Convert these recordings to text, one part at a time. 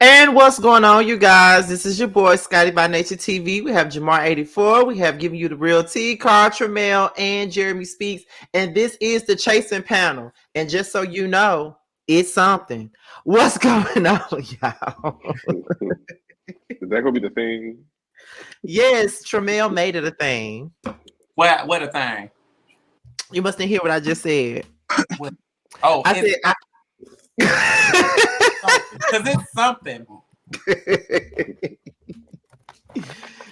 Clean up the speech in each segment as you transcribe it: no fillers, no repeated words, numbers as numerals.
And what's going on, you guys? This is your boy Scotty by Nature TV. We have Jamar84. We have given you the real T, Carl Trammell, and Jeremy Speaks. And this is the Chasing Panel. And just so you know, it's something. What's going on, y'all? Is that gonna be the thing? Yes, Trammell made it a thing. What a thing? You mustn't hear what I just said. What? Oh, I said. Because it's something.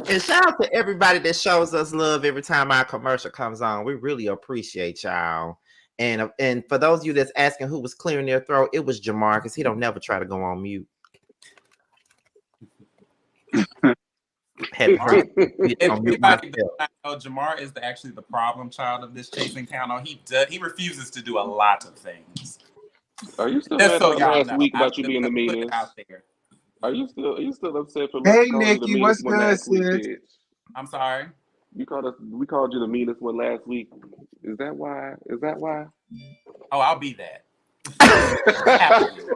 And shout out to everybody that shows us love every time our commercial comes on. We really appreciate y'all. And for those of you that's asking who was clearing their throat, it was Jamar, because he don't never try to go on mute. Jamar is actually the problem child of this chasing panel. He refuses to do a lot of things. Are you still mad about last week about you being the meanest? Are you still upset for Hey Nikki, what's good, sis? I'm sorry. We called you the meanest one last week. Is that why? Oh, I'll be that.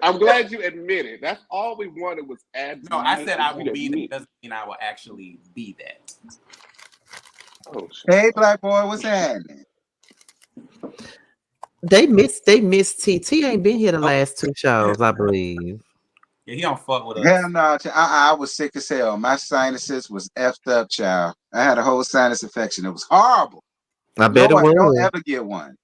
I'm glad you admit it. That's all we wanted was add. No, I said I will be that. Doesn't mean I will actually be that. Oh, shit. Hey, black boy, what's happening? They missed TT. Ain't been here the last two shows, I believe. Yeah, he don't fuck with us. Hell no, I was sick as hell. My sinuses was effed up, child. I had a whole sinus infection. It was horrible. I bet it was. Don't ever get one.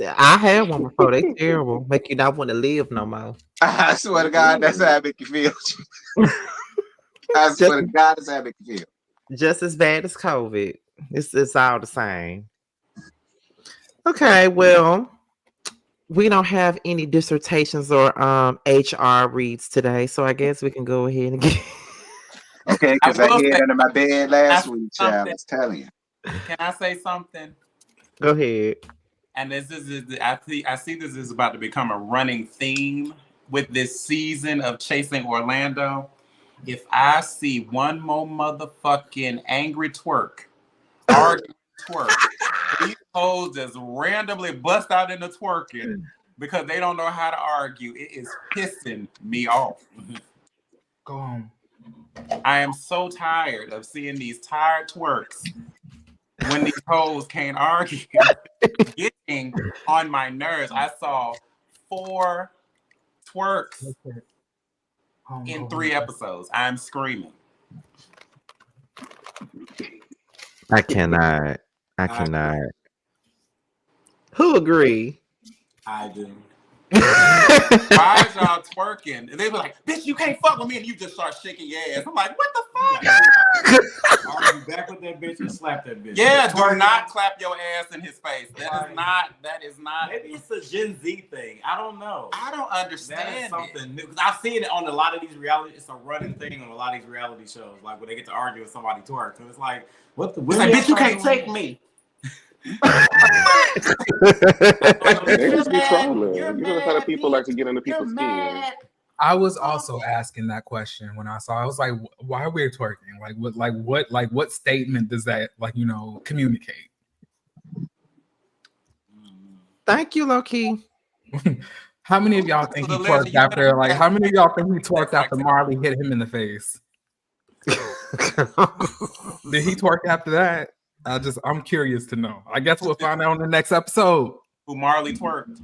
I had one before. They terrible. Make you not want to live no more. I swear to God, that's how I make you feel. I swear to God, that's how I make you feel. Just as bad as COVID. It's all the same. Okay, well, we don't have any dissertations or HR reads today, so I guess we can go ahead and get. Okay, because I hid under my bed last week, child. I was telling you. Can I say something? Go ahead. And I see this is about to become a running theme with this season of Chasing Orlando. If I see one more motherfucking angry twerk, arguing twerk, these hoes just randomly bust out into twerking because they don't know how to argue, it is pissing me off. Go on. I am so tired of seeing these tired twerks when these hoes can't argue. Getting on my nerves. I saw 4 twerks in 3 episodes. I'm screaming. I cannot. Who agree? I do. Why is y'all twerking? And they were like, bitch, you can't fuck with me, and you just start shaking your ass. I'm like, what the fuck? Argue back with that bitch and slap that bitch. Yeah, do not clap your ass in his face. That is not. Maybe it's a Gen Z thing. I don't know. I don't understand. That is something new. Because I've seen it on a lot of these reality. It's a running thing on a lot of these reality shows. Like when they get to argue with somebody twerk. So it's like, what the? It's like, bitch, you can't take me. You know how the people like to get under people's skin. I was also asking that question when I saw. I was like, "Why are we twerking? What statement does that communicate?" Thank you, Low-key. How many of y'all think he twerked after? Like, how many of y'all think he twerked after Marley hit him in the face? Did he twerk after that? I'm curious to know. I guess we'll find out on the next episode. Who Marley twerked?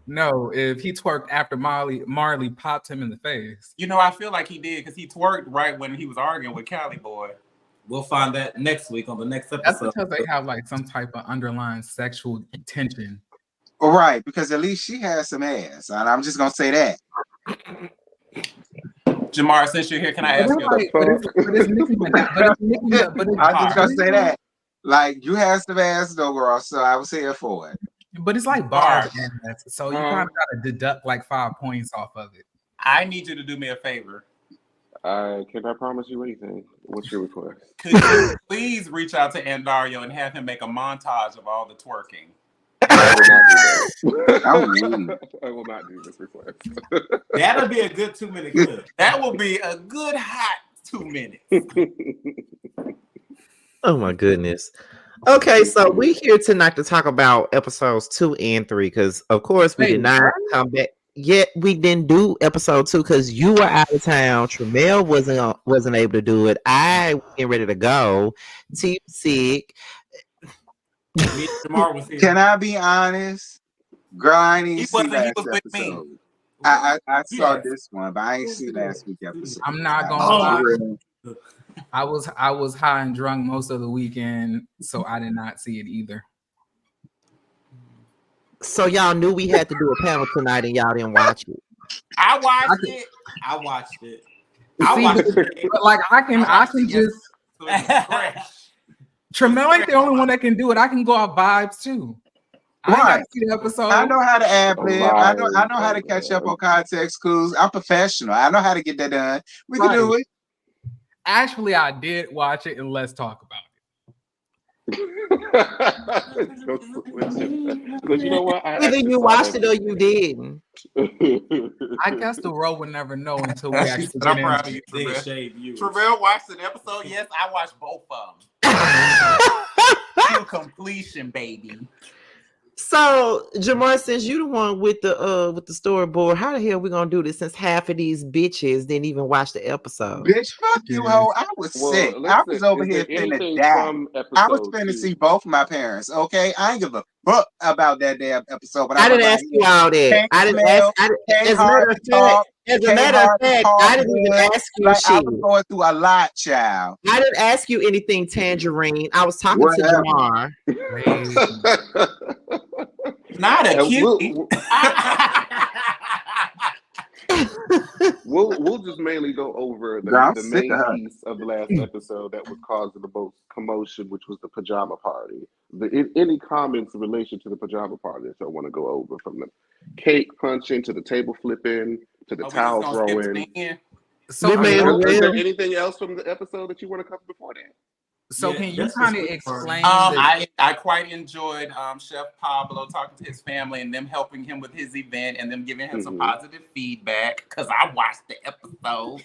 No, if he twerked after Marley popped him in the face. You know, I feel like he did because he twerked right when he was arguing with Cali Boy. We'll find that next week on the next episode. That's because they have like some type of underlying sexual tension. All right, because at least she has some ass, and I'm just gonna say that. Jamar, since you're here, can I ask you? I'm just gonna say that. Like you had some ass, though, girl. So I was here for it. But it's like bars, so you kind of gotta deduct like 5 points off of it. I need you to do me a favor. I cannot promise you anything. What's your request? Could you please reach out to Andario and have him make a montage of all the twerking? I will not do that. I will not do this request. That'll be a good 2-minute clip. That will be a good hot 2 minutes. Oh my goodness. Okay, so we here tonight to talk about episodes 2 and 3 because of course we did not come back. Yet we didn't do episode 2 because you were out of town. Tramel wasn't able to do it. I was getting ready to go. T was sick. Can I be honest? Girl, I didn't see last episode. I saw this one, but I ain't see last week's episode. I'm not gonna lie. I was high and drunk most of the weekend, so I did not see it either. So y'all knew we had to do a panel tonight, and y'all didn't watch it. I watched it. But like I can just. Tramel ain't the only one that can do it. I can go off vibes too. I got to see the episode. I know how to ad lib. I know how to catch up on context clues. I'm professional. I know how to get that done. We can do it. Actually, I did watch it, and let's talk about it. But you know what? Either you watched it or you didn't. I guess the world would never know until we actually get into it. Travell watched an episode. Yes, I watched both of them. To completion, baby. So, Jamar, since you the one with the storyboard, how the hell we gonna do this? Since half of these bitches didn't even watch the episode. Bitch, fuck you, ho! I was sick. I was over here finna die. I was finna see both my parents. Okay, I ain't give a fuck about that damn episode. But I didn't ask you all that. I didn't ask. As a matter of fact, I didn't even ask you shit. I was going through a lot, child. I didn't ask you anything, Tangerine. I was talking to Jamar. Not a cutie. We'll just mainly go over the main piece of the last episode that was causing the most commotion, which was the pajama party. Any comments in relation to the pajama party that I want to go over, from the cake punching to the table flipping to the towel throwing. So, is there anything else from the episode that you want to cover before that? So can you kind of explain? I quite enjoyed Chef Pablo talking to his family and them helping him with his event and them giving him some positive feedback, because I watched the episode.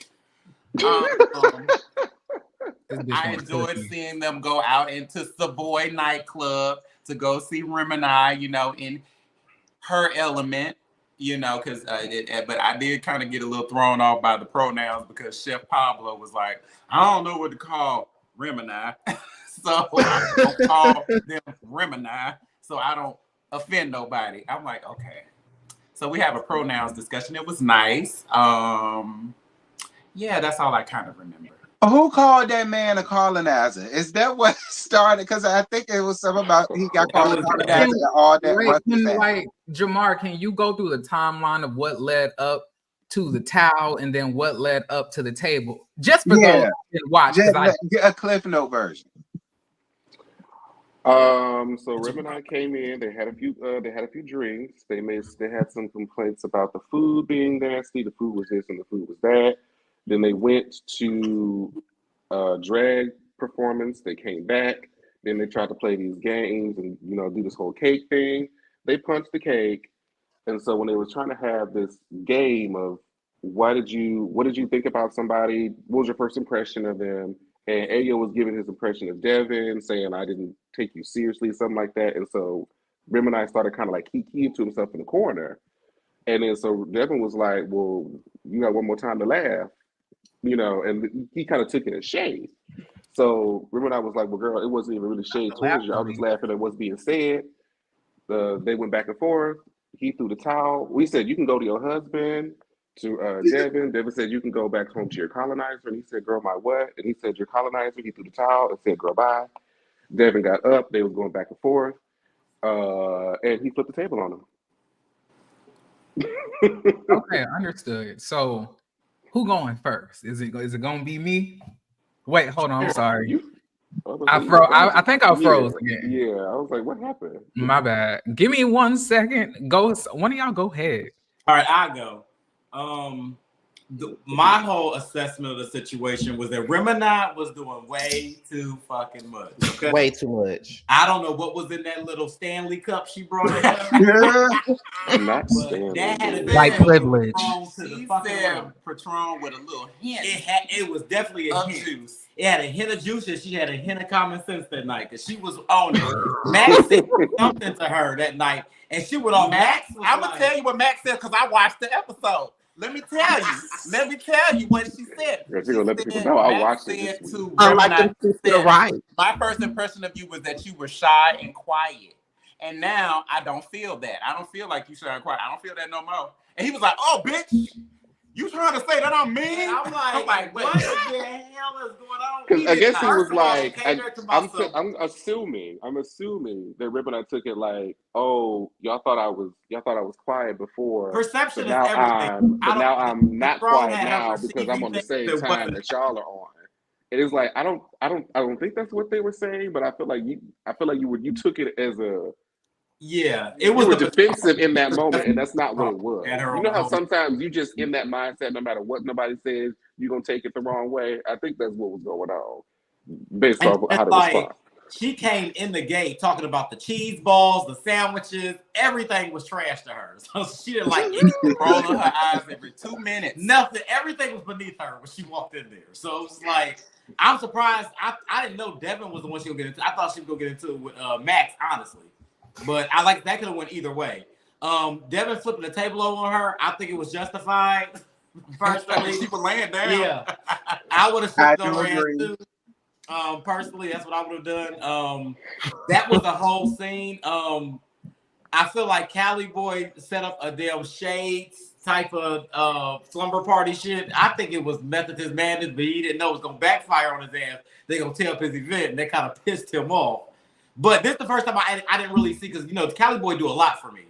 I enjoyed seeing them go out into Savoy nightclub to go see Remini, in her element, because but I did kind of get a little thrown off by the pronouns, because Chef Pablo was like, I don't know what to call Remini, so I don't call them Remini, so I don't offend nobody. I'm like, okay. So we have a pronouns discussion. It was nice. Yeah, that's all I kind of remember. Who called that man a colonizer? Is that what started? Because I think it was something about he got called a colonizer. All that. Jamar, can you go through the timeline of what led up to the towel and then what led up to the table? Just for those who didn't watch. Get a Cliff Note version. So Rem and I came in. They had a few drinks. They had some complaints about the food being nasty. The food was this and the food was that. Then they went to drag performance. They came back. Then they tried to play these games and do this whole cake thing. They punched the cake. And so when they were trying to have this game of what did you think about somebody? What was your first impression of them? And Ayo was giving his impression of Devin, saying I didn't take you seriously, something like that. And so Rem and I started kind of like keying to himself in the corner. And then so Devin was like, well, you got one more time to laugh, and he kind of took it as shade. So Rem and I was like, well, girl, it wasn't even really shade towards you. I was just laughing at what's being said. They went back and forth. He threw the towel. We said, you can go to your husband, to Devin. Devin said, you can go back home to your colonizer. And he said, girl, my what? And he said, your colonizer. He threw the towel and said, girl, bye. Devin got up. They was going back and forth. And he flipped the table on him. Okay, understood. So who going first? Is it going to be me? Wait, hold on. I'm sorry. I think I froze again. Yeah, I was like, what happened? My bad. Give me 1 second. Go. One of y'all go ahead. All right, I go. My whole assessment of the situation was that Remonat was doing way too fucking much. Okay? Way too much. I don't know what was in that little Stanley cup she brought in. Not Stanley. That had a white privilege. She said Patron with a little hint. It was definitely a hint. Juice. It had a hint of juice, and she had a hint of common sense that night because she was on it. Max said something to her that night, and she went on. Max, I'm gonna tell you what Max said because I watched the episode. Let me tell you what she said. She's gonna let people know I watched it. Right. My first impression of you was that you were shy and quiet, and now I don't feel that. I don't feel like you shy and quiet. I don't feel that no more. And he was like, "Oh, bitch, you trying to say that I'm mean?" I'm like, what the hell is going on? Because I guess he was like, I'm assuming that Ribbon took it like, oh, y'all thought I was quiet before. Perception now is everything. now I'm not quiet now because I'm on the same time that y'all are on. It is like I don't think that's what they were saying, but I feel like you took it as a. Yeah, it was defensive in that moment, and that's not what it was. You know how sometimes you just in that mindset, no matter what nobody says, you're gonna take it the wrong way. I think that's what was going on, based off how to respond. She came in the gate talking about the cheese balls, the sandwiches, everything was trash to her. So she didn't like anything. Rolling her eyes every 2 minutes. Nothing, everything was beneath her when she walked in there. So it was like, I'm surprised. I didn't know Devin was the one she was going to get into. I thought she was going to get into it with Max, honestly. But I like that could have went either way. Devin flipping the table over on her, I think it was justified. Personally, she was laying down. Yeah, I would have flipped on her ass too. Personally, that's what I would have done. That was the whole scene. I feel like Cali Boy set up a damn Shades type of slumber party shit. I think it was Method His Madness, but he didn't know it was gonna backfire on his ass. They gonna tear up his event, and that kind of pissed him off. But this is the first time I didn't really see, because the Cali Boy do a lot for me.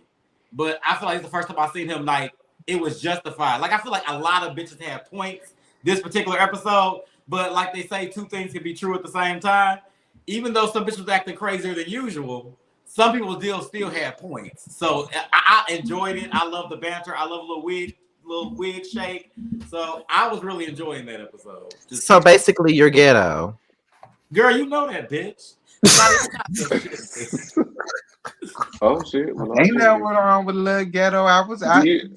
But I feel like it's the first time I seen him like it was justified. Like I feel like a lot of bitches have points this particular episode, but like they say, two things can be true at the same time. Even though some bitches was acting crazier than usual, some people still had points. So I enjoyed it. I love the banter. I love a little wig shake. So I was really enjoying that episode. So basically, you're ghetto. Girl, you know that, bitch. Oh shit! Well, ain't nothing wrong with a little ghetto.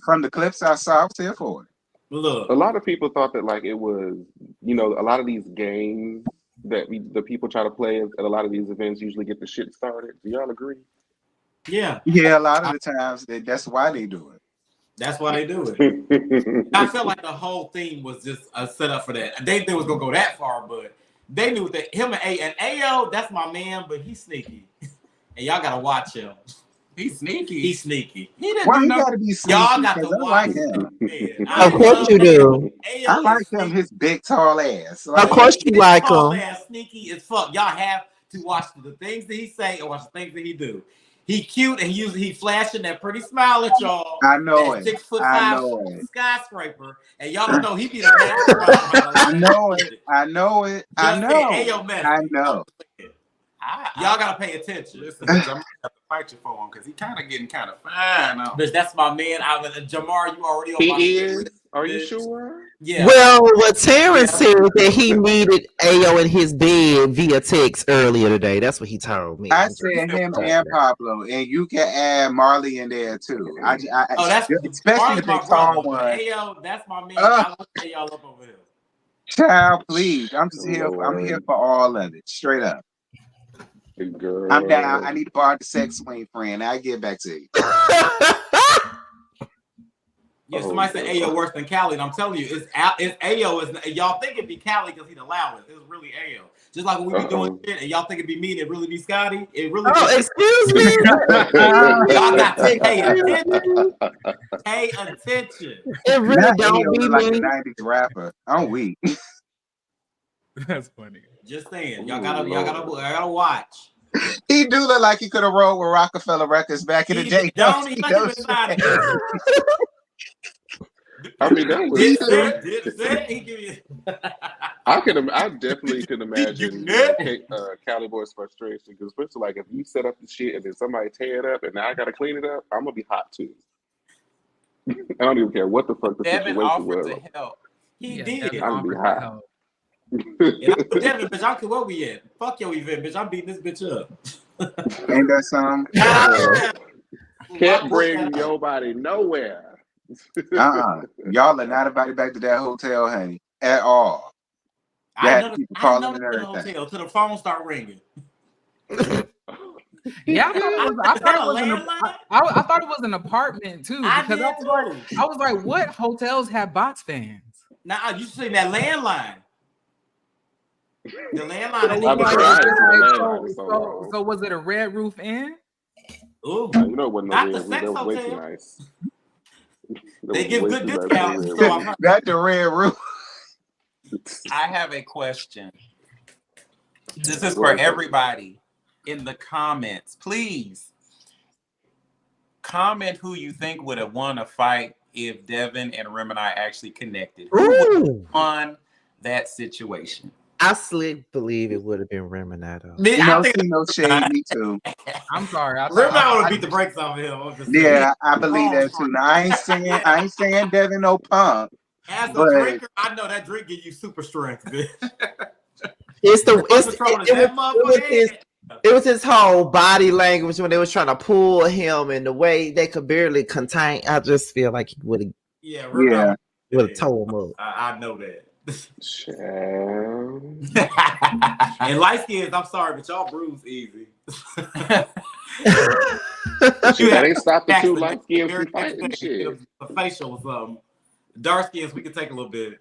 From the clips I saw, I was here for it. Look, a lot of people thought that like it was, a lot of these games that the people try to play at a lot of these events usually get the shit started. Do y'all agree? Yeah. Yeah, a lot of the times that's why they do it. That's why they do it. I felt like the whole thing was just a setup for that. They was gonna go that far, but they knew that him and Ayo, that's my man, but he's sneaky. And y'all gotta watch him. He's sneaky. He's sneaky. He gotta be sneaky? Y'all got to watch him. Of course you do. I like him, his big tall ass. Of course you like him. Ass, sneaky as fuck. Y'all have to watch the things that he say and watch the things that he do. He cute and he flashing that pretty smile at y'all. I know it. 6'5" skyscraper, and y'all don't know he be the I know it. I know it. I know. I know. Y'all gotta pay attention. Listen, I'm gonna have to fight you for him because he kind of getting kind of fine. Bitch, that's my man. Jamar, you already on he my is. Are you sure? Yeah. Well, what Terrence said that he needed Ayo in his bed via text earlier today. That's what he told me. I said him and Pablo, and you can add Marley in there too. That's especially the tall one. Ayo, that's my man. I look at y'all up over here. Child, please. I'm just here. I'm here for all of it. Straight up. Girl. I'm down. I need to borrow the sex swing, friend. I'll get back to you. Yeah, somebody said Ayo worse than Cali, and I'm telling you, it's Ayo. Y'all think it'd be Cali because he's the loudest. It's really Ayo. Just like when we be doing shit, and y'all think it'd be me, and it really be Scotty. It really. Excuse me. Y'all got to pay attention. Pay attention. It really don't be like me. a 90s rapper. I'm weak. That's funny. Just saying, y'all gotta watch. He do look like he could have rolled with Rockefeller Records back in the day. Don't he? I mean, that was. I definitely can imagine Cali Boy's frustration, because especially like if you set up the shit and then somebody tear it up and now I gotta clean it up, I'm gonna be hot too. I don't even care what the fuck the Devin situation was. To help. He did. I'm gonna be hot. Devin, bitch, I don't care where we at. Fuck your event, bitch. I'm beating this bitch up. Ain't that something? Can't bring your body nowhere. Y'all are not invited back to that hotel, honey, at all. I know the hotel till the phone start ringing. Yeah, I thought it was an apartment too, because I was like, what hotels have box fans? Nah, you seen that landline? The landline. So was it a Red Roof Inn? Ooh, you know what? Not the sex hotel. Way too nice. They give good discounts. Not the Red Roof. I have a question. This is for everybody in the comments. Please comment who you think would have won a fight if Devin and Rem and I actually connected. Who would have won that situation? I slick believe it would have been Reminato. I think no shade, me too. I'm sorry. I would beat the brakes off of him. Yeah, I believe that too. Now I ain't saying Devin no punk. As a drinker, I know that drink give you super strength, bitch. It was his whole body language when they was trying to pull him and the way they could barely contain. I just feel like he would have towed him up. I know that. And light skins, I'm sorry, but y'all bruise easy. That ain't stop the two light skins from fighting shit. A facial or something. Dark skins, we can take a little bit.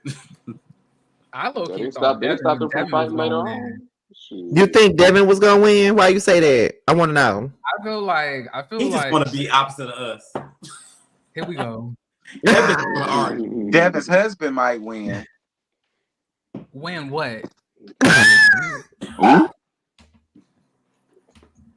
I didn't stop them from fighting later on. You think Devin was gonna win? Why you say that? I want to know. I feel like he just want to be opposite of us. Here we go. Devin's husband might win. Win what?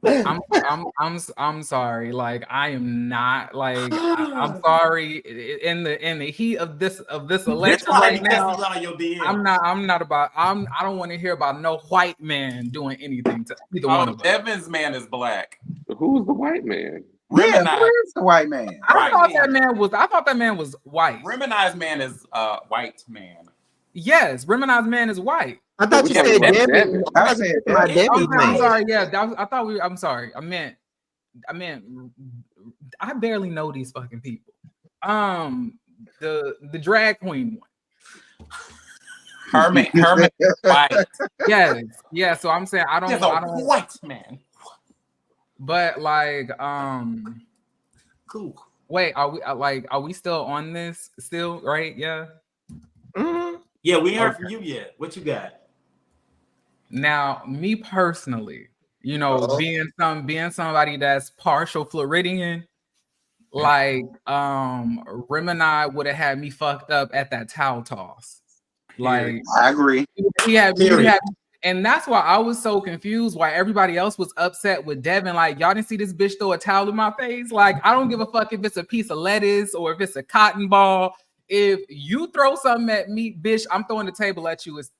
I'm sorry. Like I am not like I'm sorry. In the heat of this election right now, I'm not about. I don't want to hear about no white man doing anything to either one of us. Devin's man is black. Who's the white man? Yeah, who is the white man? I thought that man was white. Reminai's man is white man. Yes, Reminai's man is white. I thought you said Devin. I said Devin. I'm sorry. Yeah, I'm sorry. I meant. I barely know these fucking people. The drag queen one. Herman white. Yes. Yeah. So I'm saying I don't. White man. But like, cool. Wait, are we still on this? Still, right? Yeah. Mm-hmm. Yeah, we ain't heard from you yet. What you got? Now, me personally, being somebody that's partial Floridian, like Reminai would have had me fucked up at that towel toss. Like I agree. He had, and that's why I was so confused why everybody else was upset with Devin. Like, y'all didn't see this bitch throw a towel in my face. Like, I don't give a fuck if it's a piece of lettuce or if it's a cotton ball. If you throw something at me, bitch, I'm throwing the table at you as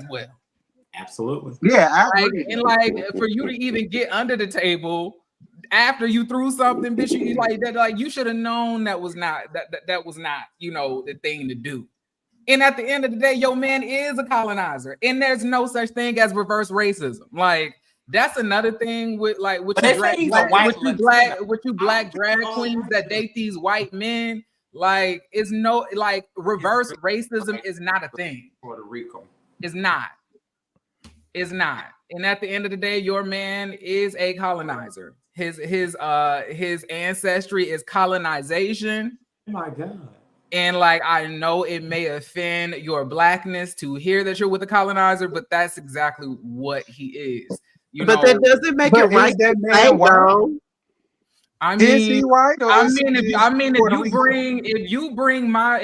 well. Absolutely. Yeah, I agree. And like for you to even get under the table after you threw something, bitch, you like that. Like you should have known that was not the thing to do. And at the end of the day, your man is a colonizer, and there's no such thing as reverse racism. Like that's another thing with like with you black drag queens that date these white men. Like it's no like reverse racism is not a thing. Puerto Rico. It's not. It's not. And at the end of the day, your man is a colonizer. His ancestry is colonization. Oh my God. And like I know it may offend your blackness to hear that you're with a colonizer, but that's exactly what he is. But that doesn't make it right. That man white? I mean, is he white? If you bring my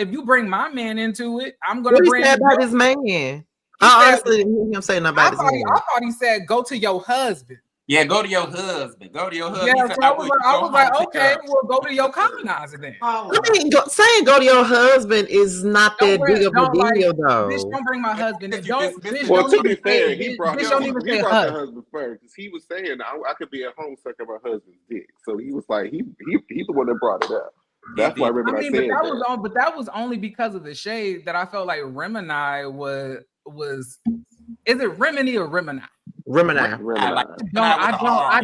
man into it, I'm gonna bring. What he said about his man? I honestly didn't hear him say nothing about his man. I thought he said go to your husband. Yeah, go to your husband. Go to your husband. Yeah, so I was like, okay, well, go to your colonizer then. I mean, saying go to your husband is not that big of a deal, though. Bitch, don't bring my husband in. Well, to be fair, he brought the husband first because he was saying I could be at home sucking my husband's dick. So he was like, he's the one that brought it up. That's why Rem and I said that. But that was only because of the shade that I felt like Rem and I was. Is it Remini or Remini? Remini. I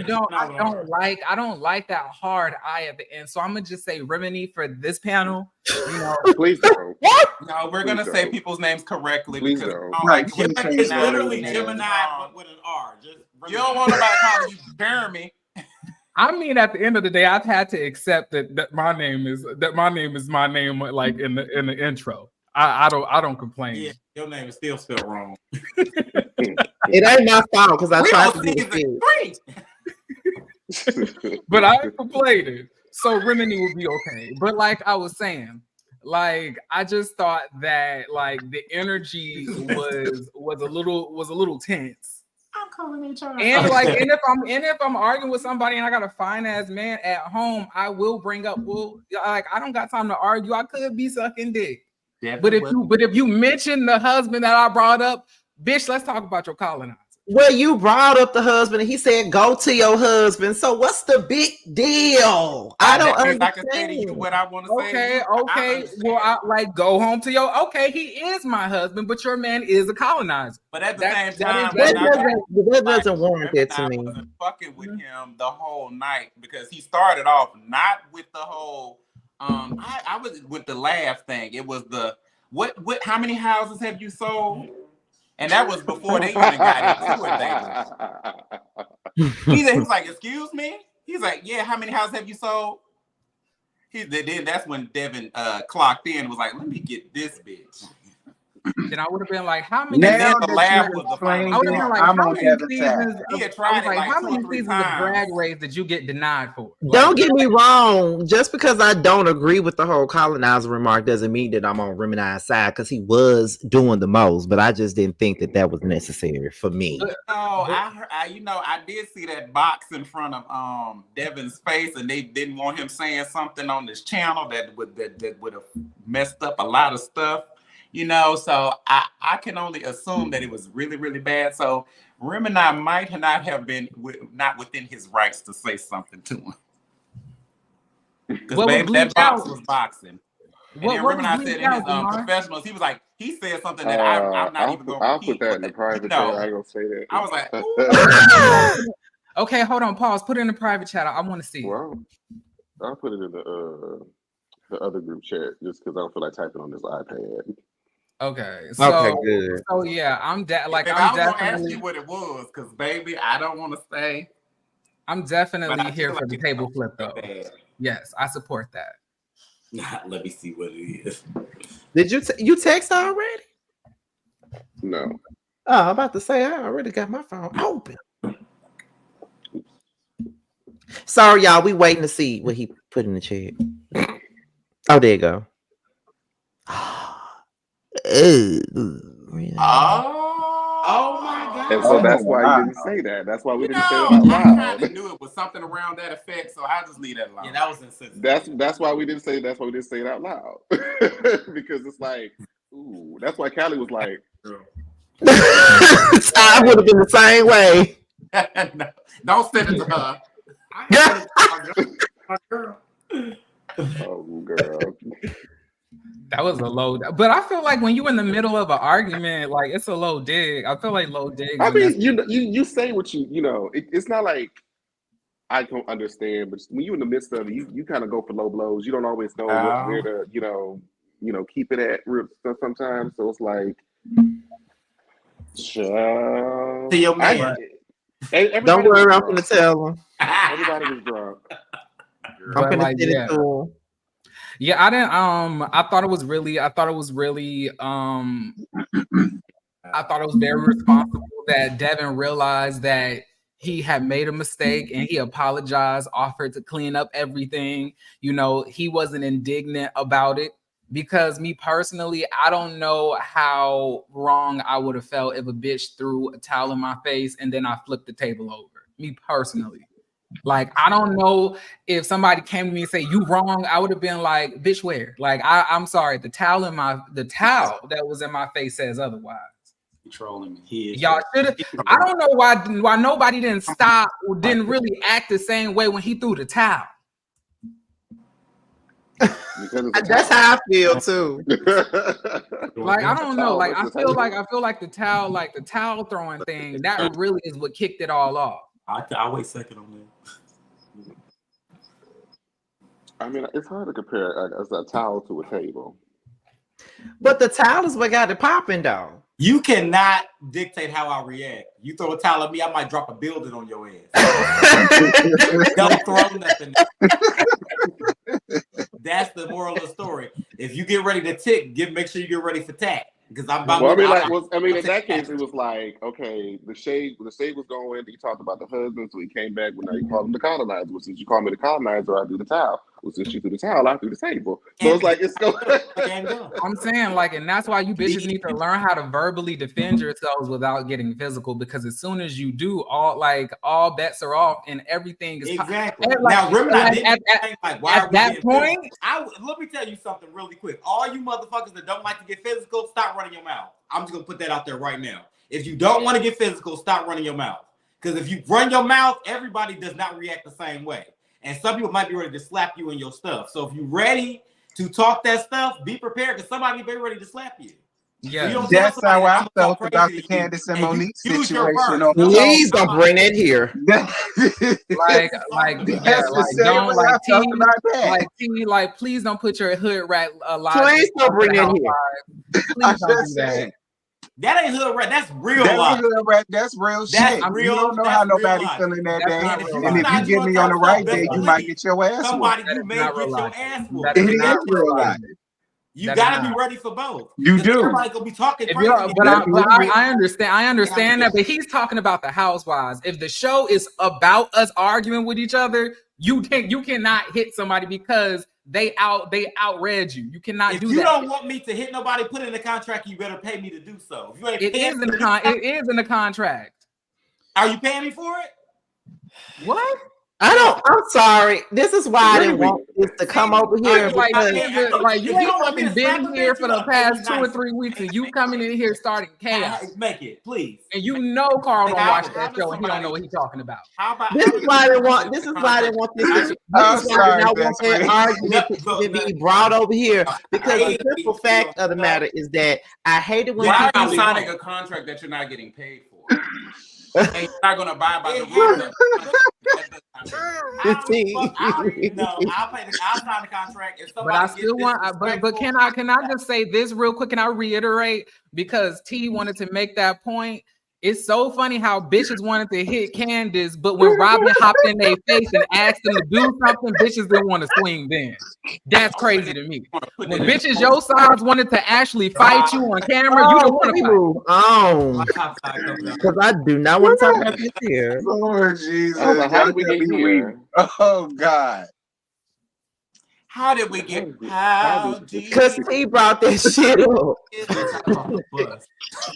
don't like that hard I at the end. So I'm gonna just say Remini for this panel. You know, please don't. No, we're gonna say people's names correctly. Please because don't. It's literally Gemini but with an R. Just you don't want nobody calling you Jeremy. I mean, at the end of the day, I've had to accept that my name is my name, like in the intro. I don't complain. Yeah, your name is still spelled wrong. It ain't my fault because I tried to do it. But I ain't complaining. So Remini would be okay. But like I was saying, like I just thought that like the energy was a little tense. I'm calling HR. And like, and if I'm arguing with somebody and I got a fine ass man at home, I will bring up, like I don't got time to argue. I could be sucking dick. But if you mention the husband that I brought up, bitch, let's talk about your colonizer. Well, you brought up the husband and he said, go to your husband. So what's the big deal? I don't understand. I can say to you what I want to say. Okay. Well, I like go home to your. Okay, he is my husband, but your man is a colonizer. But at the same time, that doesn't warrant that to me. I wasn't fucking with him the whole night because he started off not with the whole. I was with the laugh thing. It was the what? How many houses have you sold? And that was before they even got into it. He was like, "Excuse me." He's like, "Yeah, how many houses have you sold?" Then that's when Devin clocked in and was like, "Let me get this bitch." Then I would have been like, "How many?" Now the laugh was the final. I would have been like, "How many seasons?" How many seasons of Drag Race did you get denied for? Don't get me wrong. Just because I don't agree with the whole colonizer remark doesn't mean that I'm on Remini's side because he was doing the most, but I just didn't think that was necessary for me. No, I did see that box in front of Devin's face, and they didn't want him saying something on this channel that would have messed up a lot of stuff. You know, so I can only assume that it was really, really bad. So Remini might not have been not within his rights to say something to him. Because baby, that box was boxing. And then Remini said in his professionals, he was like, he said something that I'm not even going to I'll put that in the private chat. I ain't going to say that. I was like, okay, hold on, pause. Put it in the private chat. I want to see. Well, I'll put it in the other group chat just because I don't feel like typing on this iPad. Okay. Good. So yeah, I'm definitely ask you what it was because baby, I don't want to say. I'm definitely here for the table flip though. Yes, I support that. Let me see what it is. Did you text already? No. Oh, I'm about to say I already got my phone open. Sorry, y'all. We waiting to see what he put in the chat. Oh, there you go. Oh my God. And so that's why you didn't say that. That's why we didn't say it out loud. I kind of knew it was something around that effect, so I just leave that alone. Yeah, that was insensitive. That's why we didn't say it out loud. Because it's like, ooh, that's why Callie was like, I would have been the same way. No, don't send it to her. oh girl. That was a low, but I feel like when you're in the middle of an argument, like it's a low dig. I feel like low dig. I mean, you say what you know. It's not like I don't understand, but when you're in the midst of it, you kind of go for low blows. You don't always know where to keep it at sometimes. So it's like, to your man. Don't worry, I'm gonna tell him. Everybody was drunk. I'm gonna send it to him. Yeah, I didn't. I thought it was very responsible that Devin realized that he had made a mistake and he apologized, offered to clean up everything. You know, he wasn't indignant about it because me personally, I don't know how wrong I would have felt if a bitch threw a towel in my face and then I flipped the table over. Me personally. Like, I don't know if somebody came to me and say you wrong. I would have been like, bitch, where? Like, I'm sorry. The towel that was in my face says otherwise. You're trolling me. Y'all should have. I don't know why nobody didn't stop or didn't really act the same way when he threw the towel. That's how I feel too. Like, I don't know. Like, I feel like the towel throwing thing, that really is what kicked it all off. I'll wait second on that. I mean, it's hard to compare a towel to a table. But the towel is what got it popping, though. You cannot dictate how I react. You throw a towel at me, I might drop a building on your ass. Don't throw nothing. That's the moral of the story. If you get ready to tick, make sure you get ready for tack. Because in that case, it was like, okay, the shade was going. He talked about the husband, so he came back. Well, now you call him the colonizer. Well, since you call me the colonizer, I do the towel. Well, since you do the towel, I do the table. So it's like it's going. I'm saying, like, and that's why you bitches need to learn how to verbally defend yourselves without getting physical. Because as soon as you do, all bets are off, and everything is exactly. Now, remember, at that point, let me tell you something really quick. All you motherfuckers that don't like to get physical, stop running your mouth. I'm just gonna put that out there right now. If you don't want to get physical, stop running your mouth. Because if you run your mouth, everybody does not react the same way. And some people might be ready to slap you in your stuff. So if you're ready to talk that stuff, be prepared because somebody may be ready to slap you. Yeah, that's how I felt about the Candace and Monique situation. Please don't bring it here. Please don't put your hood rat alive. Please don't bring it here. Please don't do that. That ain't hood rat. That's real life. That's real shit. That's real. You don't know how nobody's feeling that day. And if you get me on the right day, you might get your ass whooped. Somebody you may get your ass whooped. It is real life. You gotta be ready for both. You do. Everybody gonna be talking crazy. I understand that. But he's talking about the housewives. If the show is about us arguing with each other, you cannot hit somebody because they outread you. You cannot do that. If you don't want me to hit nobody, put it in the contract. You better pay me to do so. If you ain't it is in the contract. Are you paying me for it? What? I'm sorry. This is why I didn't want this to come over here. You haven't been here for the past 2 or 3 weeks, and you coming in here starting chaos. Make it, please. And you know Carl don't watch that show, and he don't know what he's talking about. This is why I didn't want this. This is why I didn't want that argument to be brought over here. Because the simple fact of the matter is that I hate it when why are you signing a contract that you're not getting paid for? And you're not gonna abide by the rules. I'll sign the contract. But I still want. But can I just say this real quick? Can I reiterate? Because T wanted to make that point. It's so funny how bitches wanted to hit Candace, but when Robin hopped in their face and asked them to do something, bitches didn't want to swing then. That's crazy to me. When bitches your sides wanted to actually fight you on camera, you don't want to move on. Because I do not want to talk about this here. Lord Jesus. How did we get here? Oh God. How did we get? Because he brought that shit up.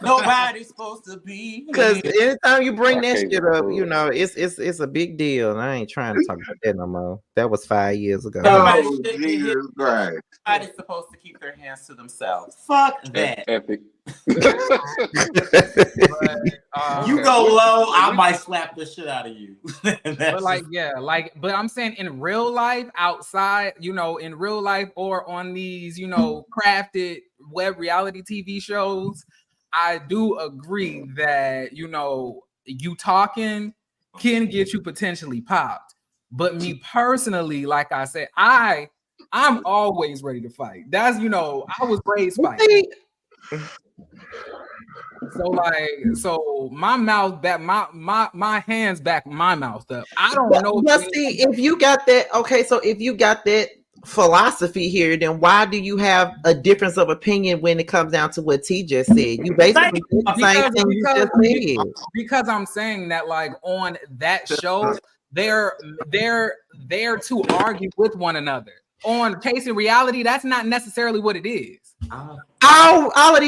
Nobody's supposed to be. Because anytime you bring that shit up, you know it's a big deal. And I ain't trying to talk about that no more. That was 5 years ago. Jesus Christ. Nobody's supposed to keep their hands to themselves. Fuck that. Epic. You go low, I might slap the shit out of you. But I'm saying in real life, outside, in real life or on these, crafted web reality TV shows, I do agree that, you talking can get you potentially popped. But me personally, like I said, I'm always ready to fight. That's, I was raised fighting. So my mouth back, my hands back my mouth up. I don't know. If you got that, okay. So if you got that philosophy here, then why do you have a difference of opinion when it comes down to what T just said? You basically did the same thing you just said. Because I'm saying that, like, on that show, they're there to argue with one another. On Case in Reality, that's not necessarily what it is. All of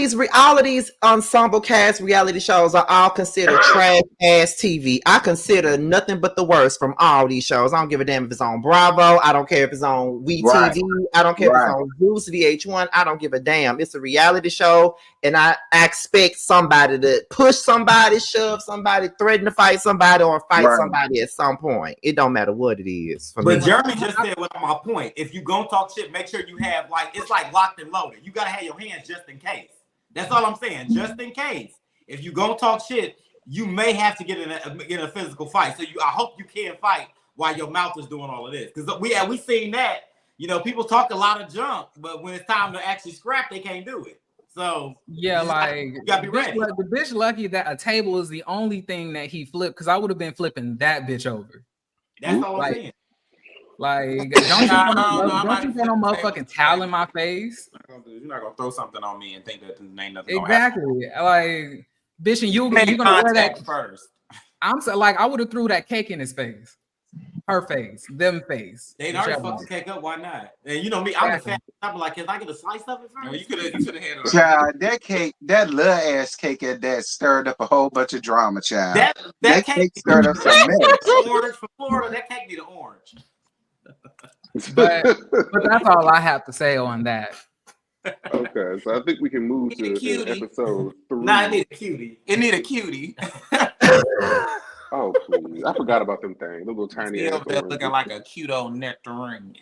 these ensemble cast reality shows are all considered trash ass TV. I consider nothing but the worst from all these shows. I don't give a damn if it's on Bravo. I don't care if it's on WeTV. I don't care if it's on Zeus, VH1. I don't give a damn. It's a reality show, and I expect somebody to push somebody, shove somebody, threaten to fight somebody, or fight somebody at some point. It don't matter what it is. But Jeremy just said what my point. If you gonna talk shit, make sure you have it's like locked and loaded. You gotta have your hands just in case. That's all I'm saying. Just in case. If you gonna talk shit, you may have to get in a physical fight. So I hope you can fight while your mouth is doing all of this. Because we seen that. People talk a lot of junk, but when it's time to actually scrap, they can't do it. So yeah, you gotta be ready. The bitch lucky that a table is the only thing that he flipped, because I would have been flipping that bitch over. That's all I'm saying. Don't you put no motherfucking towel in my face? You're not gonna throw something on me and think that ain't nothing. Exactly. Bitch, and you're gonna wear that first. I'm so I would have threw that cake in his face. Her face, them face. They already fucked the cake up. Why not? And you know me, I'm a fan. I'm like, can I get a slice of it first? No, you could have had it. Child, that cake, that little ass cake at that stirred up a whole bunch of drama, child. That cake stirred up some mess. Orange from Florida. That cake need an orange. But that's all I have to say on that. Okay, so I think we can move to episode 3. Nah, it need a cutie. It need a cutie. Oh, please. I forgot about them things. Those little tiny ass looking like a cute old nectarine.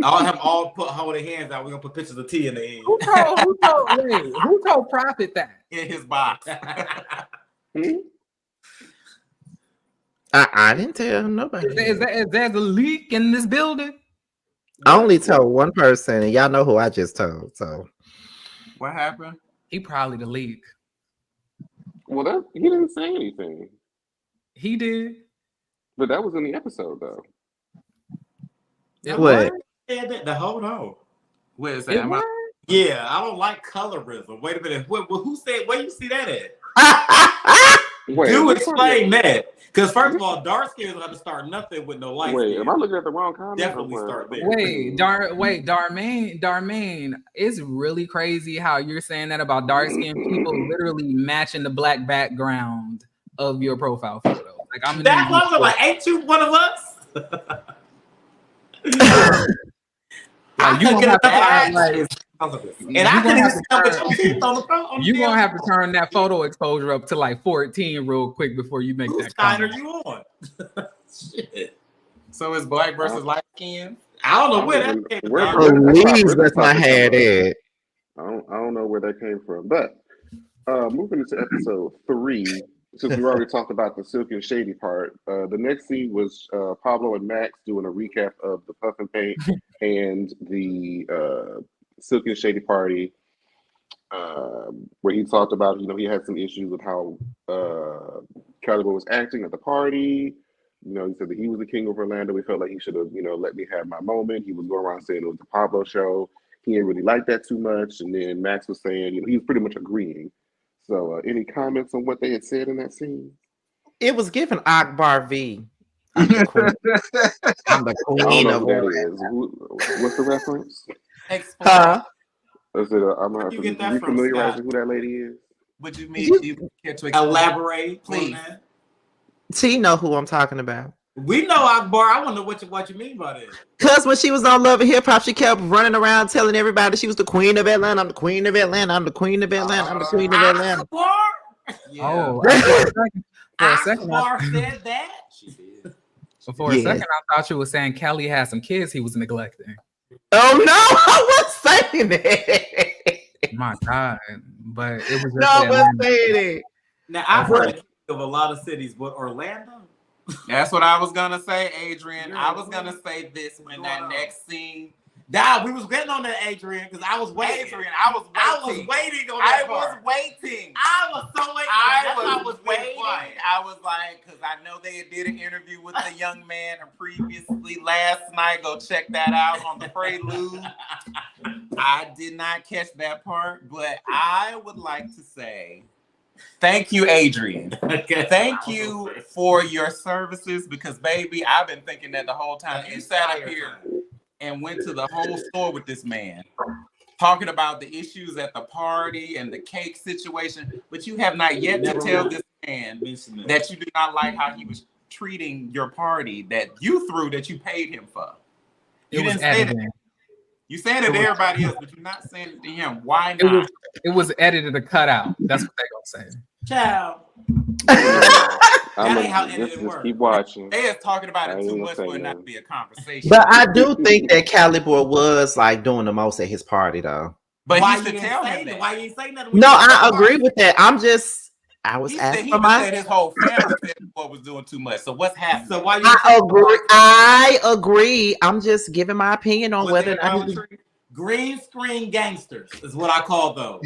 I'll have them all hold their hands out. We're going to put pictures of tea in the end. Who told Prophet that? In his box. I didn't tell nobody. Is there a leak in this building? I only told one person, and y'all know who I just told. So, what happened? He probably the leak. Well, he didn't say anything. He did, but that was in the episode, though. What? Hold on. What is that? Yeah, I don't like colorism. Wait a minute. Who said? Where you see that at? Do explain that. Because first of all, dark skins have to start nothing with no light. Wait, am I looking at the wrong comment? Definitely start there. Darmaine, it's really crazy how you're saying that about dark skinned people literally matching the black background of your profile photo. That was like, ain't you one of us? You're gonna have to turn that photo exposure up to like 14 real quick before you make that comment. Are you on? Shit. So it's black versus light skin? I don't know where that came from. Please, that's my head. I don't know where that came from. But moving into episode 3, since we already talked about the silk and shady part, the next scene was Pablo and Max doing a recap of the Puff and Paint and the silk and shady party, where he talked about, he had some issues with how Caliber was acting at the party. He said that he was the king of Orlando. He felt like he should have, let me have my moment. He was going around saying it was the Pablo show. He didn't really like that too much. And then Max was saying, he was pretty much agreeing. So any comments on what they had said in that scene? It was given Akbar V. I'm the queen of Orlando. What's the reference? Huh? Is it you familiarize with who that lady is? What you mean? You care to elaborate, please? T know who I'm talking about. We know Akbar. I wonder what you mean by that. Because when she was on Love and Hip Hop, she kept running around telling everybody she was the queen of Atlanta. I'm the queen of Atlanta. I'm the queen of Atlanta. I'm the queen of Atlanta. Akbar? Yeah. Oh, Akbar said that? She did. For a second, I thought you were saying Kelly had some kids he was neglecting. Oh, no. I wasn't saying that. My God. But it was just I wasn't saying it. Now, I've heard of a lot of cities, but Orlando? That's what I was gonna say, Adrian. I was gonna say this when that next scene. Nah, we was getting on that, Adrian, because I was waiting. Adrian, I was waiting on that part. I was waiting. I was waiting. I was like, because I know they did an interview with the young man previously last night. Go check that out on the Prelude. I did not catch that part, but I would like to say thank you, Adrian. Thank you for your services, because, baby, I've been thinking that the whole time. You sat up here and went to the whole store with this man. talking about the issues at the party and the cake situation, but you have not yet to tell this man that you do not like how he was treating your party that you threw, that you paid him for. You didn't say that. You said it to everybody else, but you're not saying it to him. Why not? It was edited to cut out. That's what they're gonna say. Child. I'm just keep watching. They is talking about it too much for it not to be a conversation. But I do think that Cali Boy was like doing the most at his party, though. But why he should tell him that. Why you ain't say nothing? No, I agree with that. I was asking for my. Said his whole family said Boy was doing too much. So what's happening? So why you? I agree. I'm just giving my opinion on whether green screen gangsters is what I call those.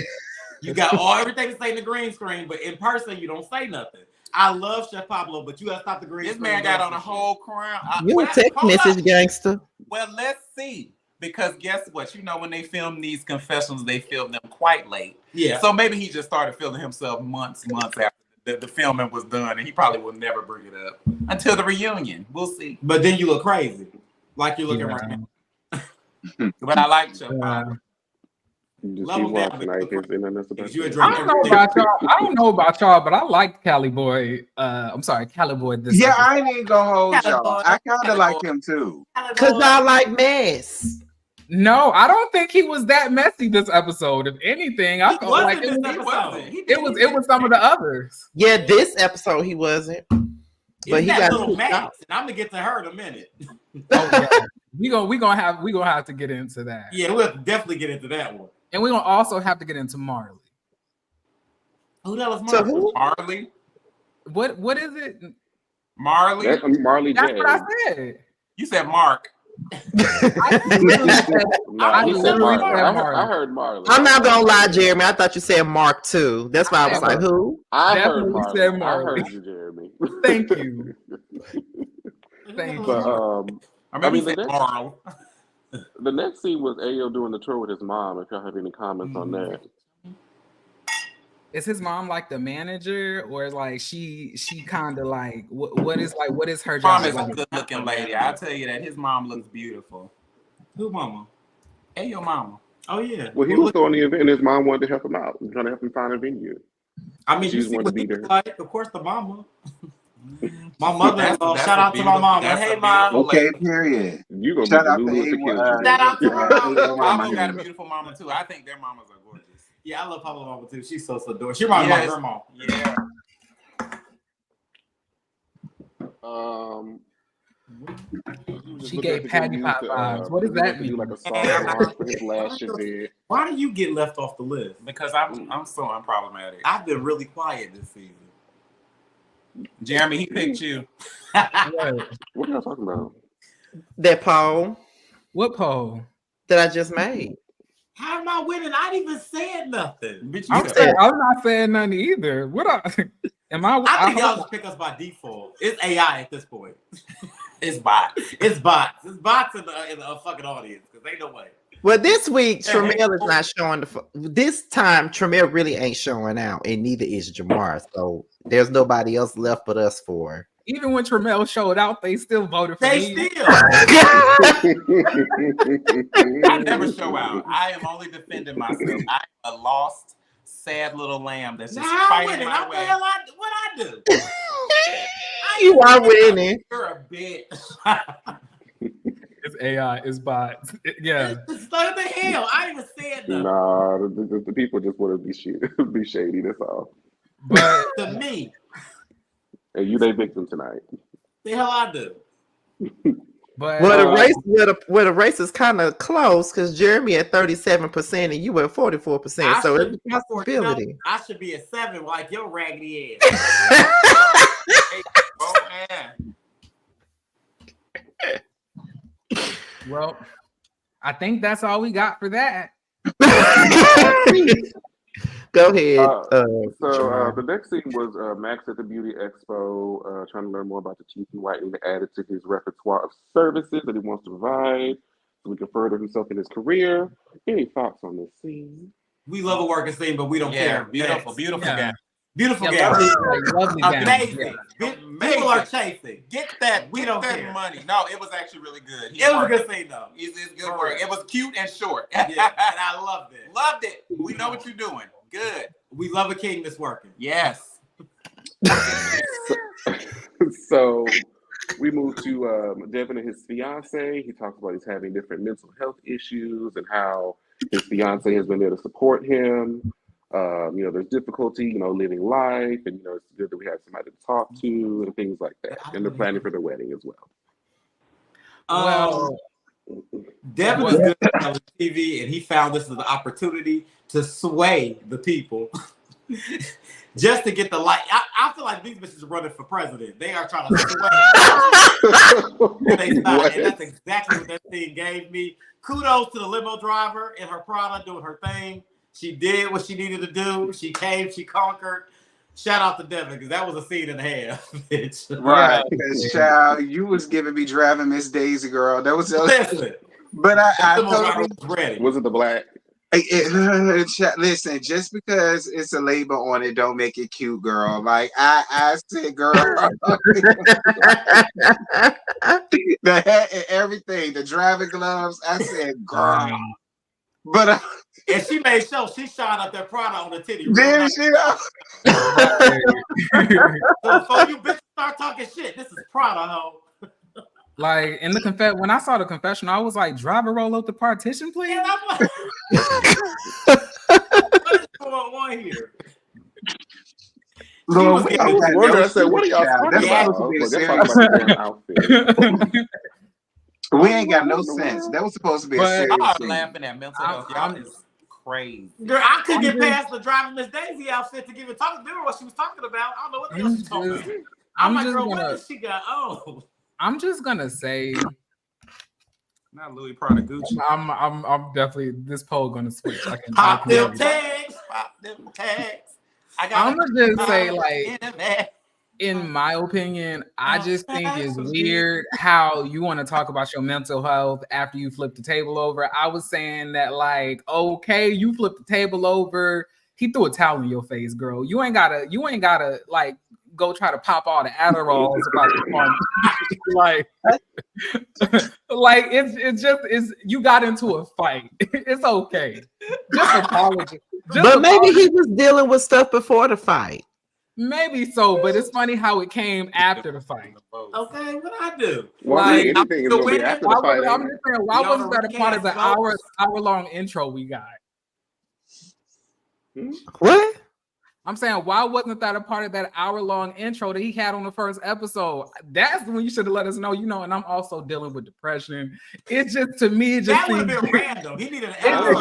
You got everything to say in the green screen, but in person you don't say nothing. I love Chef Pablo, but you gotta stop the green screen. This man got on a whole crown. You a tech message gangster. Well, let's see. Because guess what? You know, when they film these confessions, they film them quite late. Yeah. So maybe he just started feeling himself months after the filming was done, and he probably will never bring it up until the reunion. We'll see. But then you look crazy, like you're looking right now. But I like Chef Pablo. I don't know about y'all, but I like Cali Boy. I'm sorry, Cali Boy. Yeah, I ain't even gonna hold y'all. I kind of like him too. Cause y'all like mess. No, I don't think he was that messy this episode. If anything, I felt like it was some of the others. Yeah, this episode he wasn't. But he got little Max, and I'm gonna get to her in a minute. Oh yeah, we gonna have to get into that. Yeah, we'll definitely get into that one. And we're gonna also have to get into Marley. Who the hell is Marley? So Marley? What is it? Marley? That's Marley J. That's what I said. You said Mark. I heard Marley. I'm not gonna lie, Jeremy. I thought you said Mark too. That's why I was like, who? I heard Marley. I heard you, Jeremy. Thank you. Thank you. But I mean, the next scene was Ayo doing the tour with his mom. If y'all have any comments on that. Is his mom like the manager, or is like she kind of like what is her job? Mom is a good looking lady. I'll tell you that his mom looks beautiful. Who mama? Ayo mama. Oh yeah. Well, he was throwing the event, and his mom wanted to help him out, trying to help him find a venue. I mean, you see what he like, of course, the mama. My mother. Shout out to my mom. Hey, mom. Okay, period. You gonna shout out to shout out to my mom. Pablo got a beautiful mama too. I think their mamas are gorgeous. Yeah, I love Pablo mama too. She's so adorable. She reminds me of my grandma. Yeah. She gave Patty Pie vibes. What does that mean? Like a soft for his lashes. Why do you get left off the list? Because I'm so unproblematic. I've been really quiet this season. Jeremy, he picked you. What are y'all talking about? That poll. What poll? That I just made. How am I winning? I didn't even said nothing. I'm not saying nothing either. I think y'all just pick us by default. It's AI at this point. It's bots. It's bots. It's bots in the fucking audience because ain't no way. Well, this week Tremel is not showing this time. Tremel really ain't showing out, and neither is Jamar. So there's nobody else left but us four. Even when Tremel showed out, they still voted for me. They still. I never show out. I am only defending myself. I'm a lost, sad little lamb that's just fighting my way. What I do? You are winning. You're a bitch. It's AI. It's bots. Yeah. It's like the hell. I even said nothing. Nah, the people just want to be shady. That's all. But to me. And you they victim tonight. The hell I do. But the race is kind of close because Jeremy at 37% and you at 44%. So it's a possibility. I should be at 7 like your raggedy ass. Oh man. Well, I think that's all we got for that. Go ahead. So the next scene was Max at the Beauty Expo, trying to learn more about the teeth and whitening added to his repertoire of services that he wants to provide so he can further himself in his career. Any thoughts on this scene? We love a working scene, but we don't care. Beautiful guy. Beautiful Yeah, gown. lovely Amazing. Yeah. People are chasing. Get that money. No, it was actually really good. It was a good scene though. It's good work. It was cute and short. Yeah, and I loved it. Loved it. We know what you're doing. Good. We love a king that's working. Yes. So we moved to Devin and his fiance. He talks about he's having different mental health issues and how his fiance has been there to support him. There's difficulty, living life, and it's good that we have somebody to talk to and things like that. And they're planning for the wedding as well. Devin is good on TV, and he found this as an opportunity to sway the people. Just to get the light. I feel like these bitches are running for president. They are trying to sway. And that's exactly what that thing gave me. Kudos to the limo driver and her Prada doing her thing. She did what she needed to do. She came, she conquered. Shout out to Devin, because that was a scene and a half, bitch. Right, because child, you was giving me driving Miss Daisy, girl. That was Listen. But I totally ready. Was it the black? Listen, just because it's a label on it, don't make it cute, girl. Like I said, girl, the hat and everything, the driving gloves. I said, girl, but and she made sure she shot up that product on the titty. Did she? So before you bitches start talking shit, this is Prada, ho. Like in the when I saw the confessional, I was like, "Driver, roll up the partition, please." Yeah, I'm like, what is going on here? Lord, I said, "What are y'all talking about?" They're talking about the damn outfit. We ain't got no sense. That was supposed to be a serious scene. Laughing at mental health. Y'all is crazy. Girl, I couldn't get past the driving Miss Daisy outfit to even talk. Remember what she was talking about? I don't know what the hell she's talking about. I'm like, girl, what does she got? Oh. I'm just gonna say, not Louis Prada Gucci. I'm definitely this poll gonna switch. Pop them tags. I'm gonna just say, like, in my opinion, I just think it's weird how you want to talk about your mental health after you flip the table over. I was saying that, like, okay, you flip the table over. He threw a towel in your face, girl. You ain't gotta like go try to pop all the Adderalls about the like it's you got into a fight. It's okay. Just apologize. But maybe he was dealing with stuff before the fight. Maybe so, but it's funny how it came after the fight. Okay, what I do? Like, anything is gonna be after the fight. I'm just saying, why wasn't that a part of the hour-long intro we got? What? I'm saying, why wasn't that a part of that hour-long intro that he had on the first episode? That's when you should have let us know, and I'm also dealing with depression. It just, to me, that would have been random. He needed an hour. Now,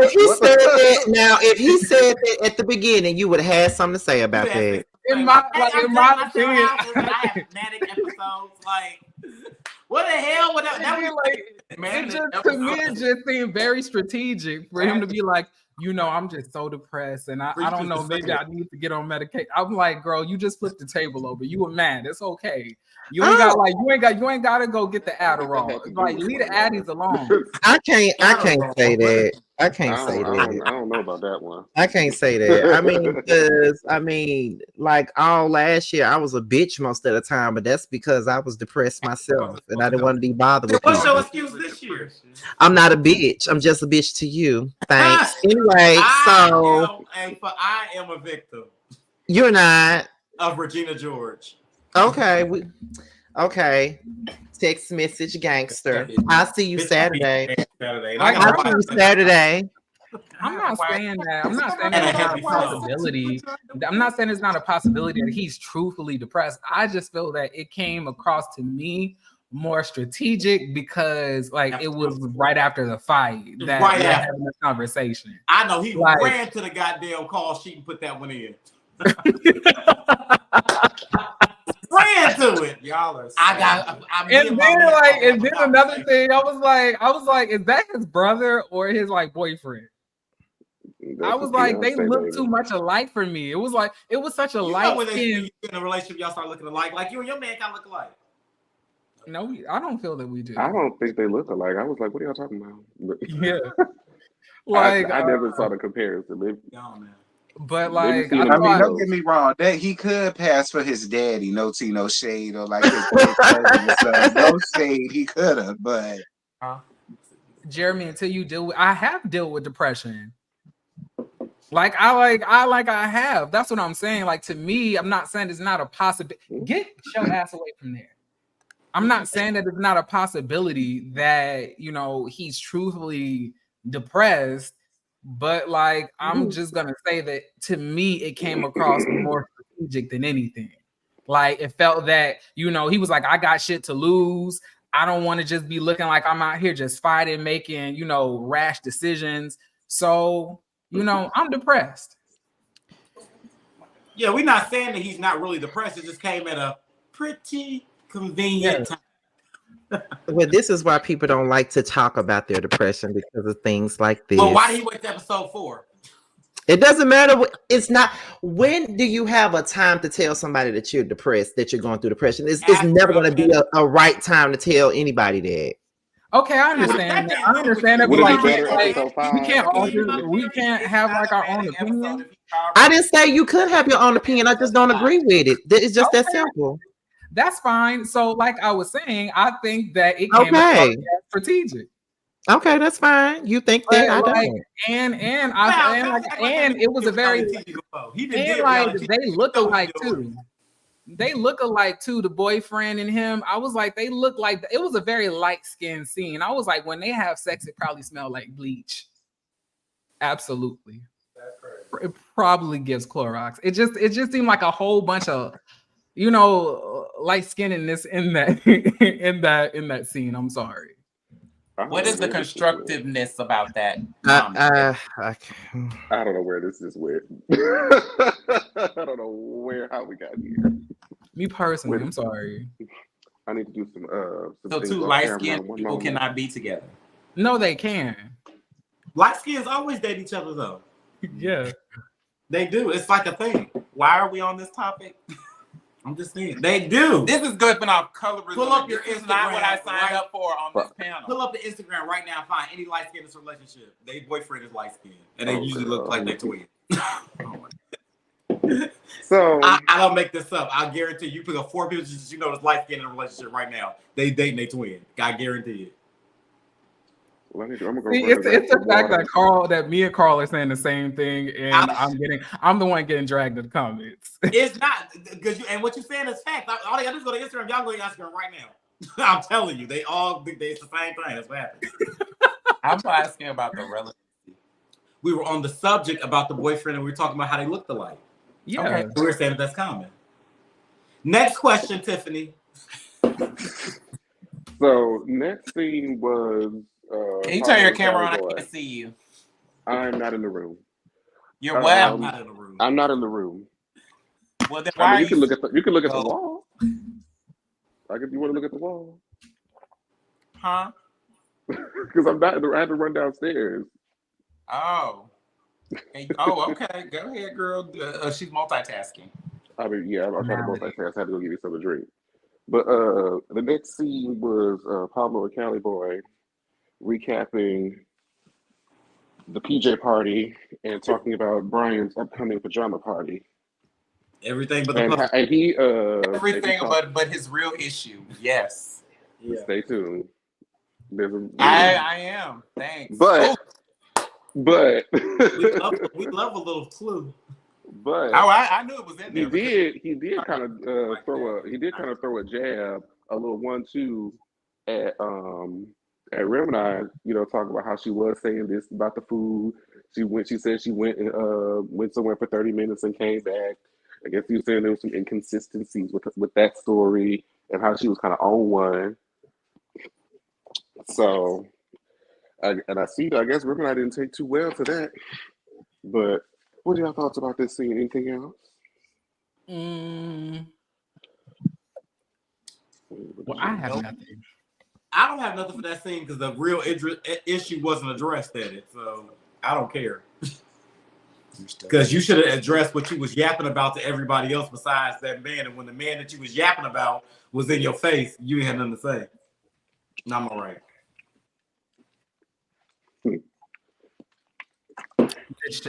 if he said that at the beginning, you would have had something to say about that. In my opinion, I have manic episodes. Like, what the hell would that be like? To me, it just seemed very strategic for him to be like, I'm just so depressed, and I don't know, maybe I need to get on medication. I'm like, girl, you just flipped the table over. You were mad. It's okay. You ain't gotta go get the Adderall. Like, leave the Addies alone. I can't say that. I can't say that. I don't know about that one. I can't say that. I mean, like all last year, I was a bitch most of the time, but that's because I was depressed myself and I didn't want to be bothered with What's your excuse this year? I'm not a bitch. I'm just a bitch to you. Thanks. Anyway, I am a victim. You're not. Of Regina George. Okay. Okay. Text message gangster. I'll see you Saturday. I'll see you Saturday. I'm not saying that. I'm not saying that it's not a possibility. I'm not saying it's not a possibility that he's truthfully depressed. I just feel that it came across to me more strategic because, like, it was right after the fight that we were having this conversation. I know he ran to the goddamn call sheet and put that one in. Ran to it. Y'all are. And then another thing, I was like, is that his brother or his like boyfriend? I was like, they look too much alike for me. It was like, it was such a light skin. In a relationship, y'all start looking alike. Like you and your man kind of look alike. No, I don't feel that we do. I don't think they look alike. I was like, what are y'all talking about? Yeah. Like I never saw the comparison. No, man. But like, I mean, don't get me wrong. That he could pass for his daddy. No tea, no shade, or like his cousin or something. No shade, he could have. But Jeremy, until you deal with, I have dealt with depression. I have. That's what I'm saying. Like, to me, I'm not saying it's not a possibility. Get your ass away from there. I'm not saying that it's not a possibility that, you know, he's truthfully depressed, but like, I'm just gonna say that to me, it came across more strategic than anything. Like, it felt that, you know, he was like, I got shit to lose. I don't want to just be looking like I'm out here just fighting, making, you know, rash decisions. So, you know, I'm depressed. Yeah, we're not saying that he's not really depressed. It just came at a pretty convenient time. Well, this is why people don't like to talk about their depression, because of things like this. Well, why did he wait to episode 4? It doesn't matter. It's not. When do you have a time to tell somebody that you're depressed, that you're going through depression? It's never going to be a right time to tell anybody that. Okay, I understand. I understand that, but like, we can't have like our own opinion. I didn't say you could have your own opinion. I just don't agree with it. It's just that simple. That's fine. So, like I was saying, I think that it came across strategic. Okay, that's fine. You think that? I don't. And it was a very and like they look alike too. They look alike too, the boyfriend and him. I was like, they look like, it was a very light-skinned scene. I was like, when they have sex, it probably smells like bleach. Absolutely. It probably gives Clorox. It just seemed like a whole bunch of, you know, light skin in that in that scene. I'm sorry. What is the constructiveness about that? I don't know where this is went. I don't know how we got here. Me personally, I'm sorry. I need to do some so two light-skinned people cannot be together. No, they can. Light skins always date each other though. Yeah. They do. It's like a thing. Why are we on this topic? I'm just saying. They do. This is good for our colorism. Pull up your Instagram. This is not what I signed up for on this panel. Pull up the Instagram right now and find any light skin in this relationship. Their boyfriend is light skinned. And they usually look like they're twins. So I don't make this up. I guarantee you pick up 4 people that you know that's light skinned in a relationship right now. They dating a twin. I guarantee it. It's the fact that me and Carl are saying the same thing, and I'm the one getting dragged to the comments. It's not because and what you're saying is fact. All they gotta do is go to Instagram. Y'all go to Instagram right now. I'm telling you, they all think it's the same thing. That's what happened. I'm asking about the relative. We were on the subject about the boyfriend, and we were talking about how they looked alike. Yeah, okay. We were saying that that's common. Next question, Tiffany. So next thing was. Can you turn your camera on? I can't see you. I'm not in the room. You're well. I'm not in the room. I'm not in the room. Well, then why you can look at the wall. Like if you want to look at the wall. Huh? Because I'm not. I had to run downstairs. Oh. Okay. Go ahead, girl. She's multitasking. I mean, yeah, I'm trying to multitask. I had to go get you something to drink. But the next scene was Pablo and Cali Boy recapping the PJ party and talking about Brian's upcoming pajama party. Everything but everything but his real issue. Yes. Yeah. Stay tuned. I am. Thanks. But we love a little clue. But I knew it was in there. He did kind of throw a jab, a little 1-2 at Remini, you know, talking about how she was saying this about the food. She said she went somewhere for 30 minutes and came back. I guess he was saying there was some inconsistencies with that story and how she was kind of on one. So, I guess Remini didn't take too well to that. But what are your thoughts about this scene? Anything else? Well, I have nothing. I don't have nothing for that scene because the real issue wasn't addressed at it. So I don't care. Because you should have addressed what you was yapping about to everybody else besides that man. And when the man that you was yapping about was in your face, you had nothing to say. And I'm all right.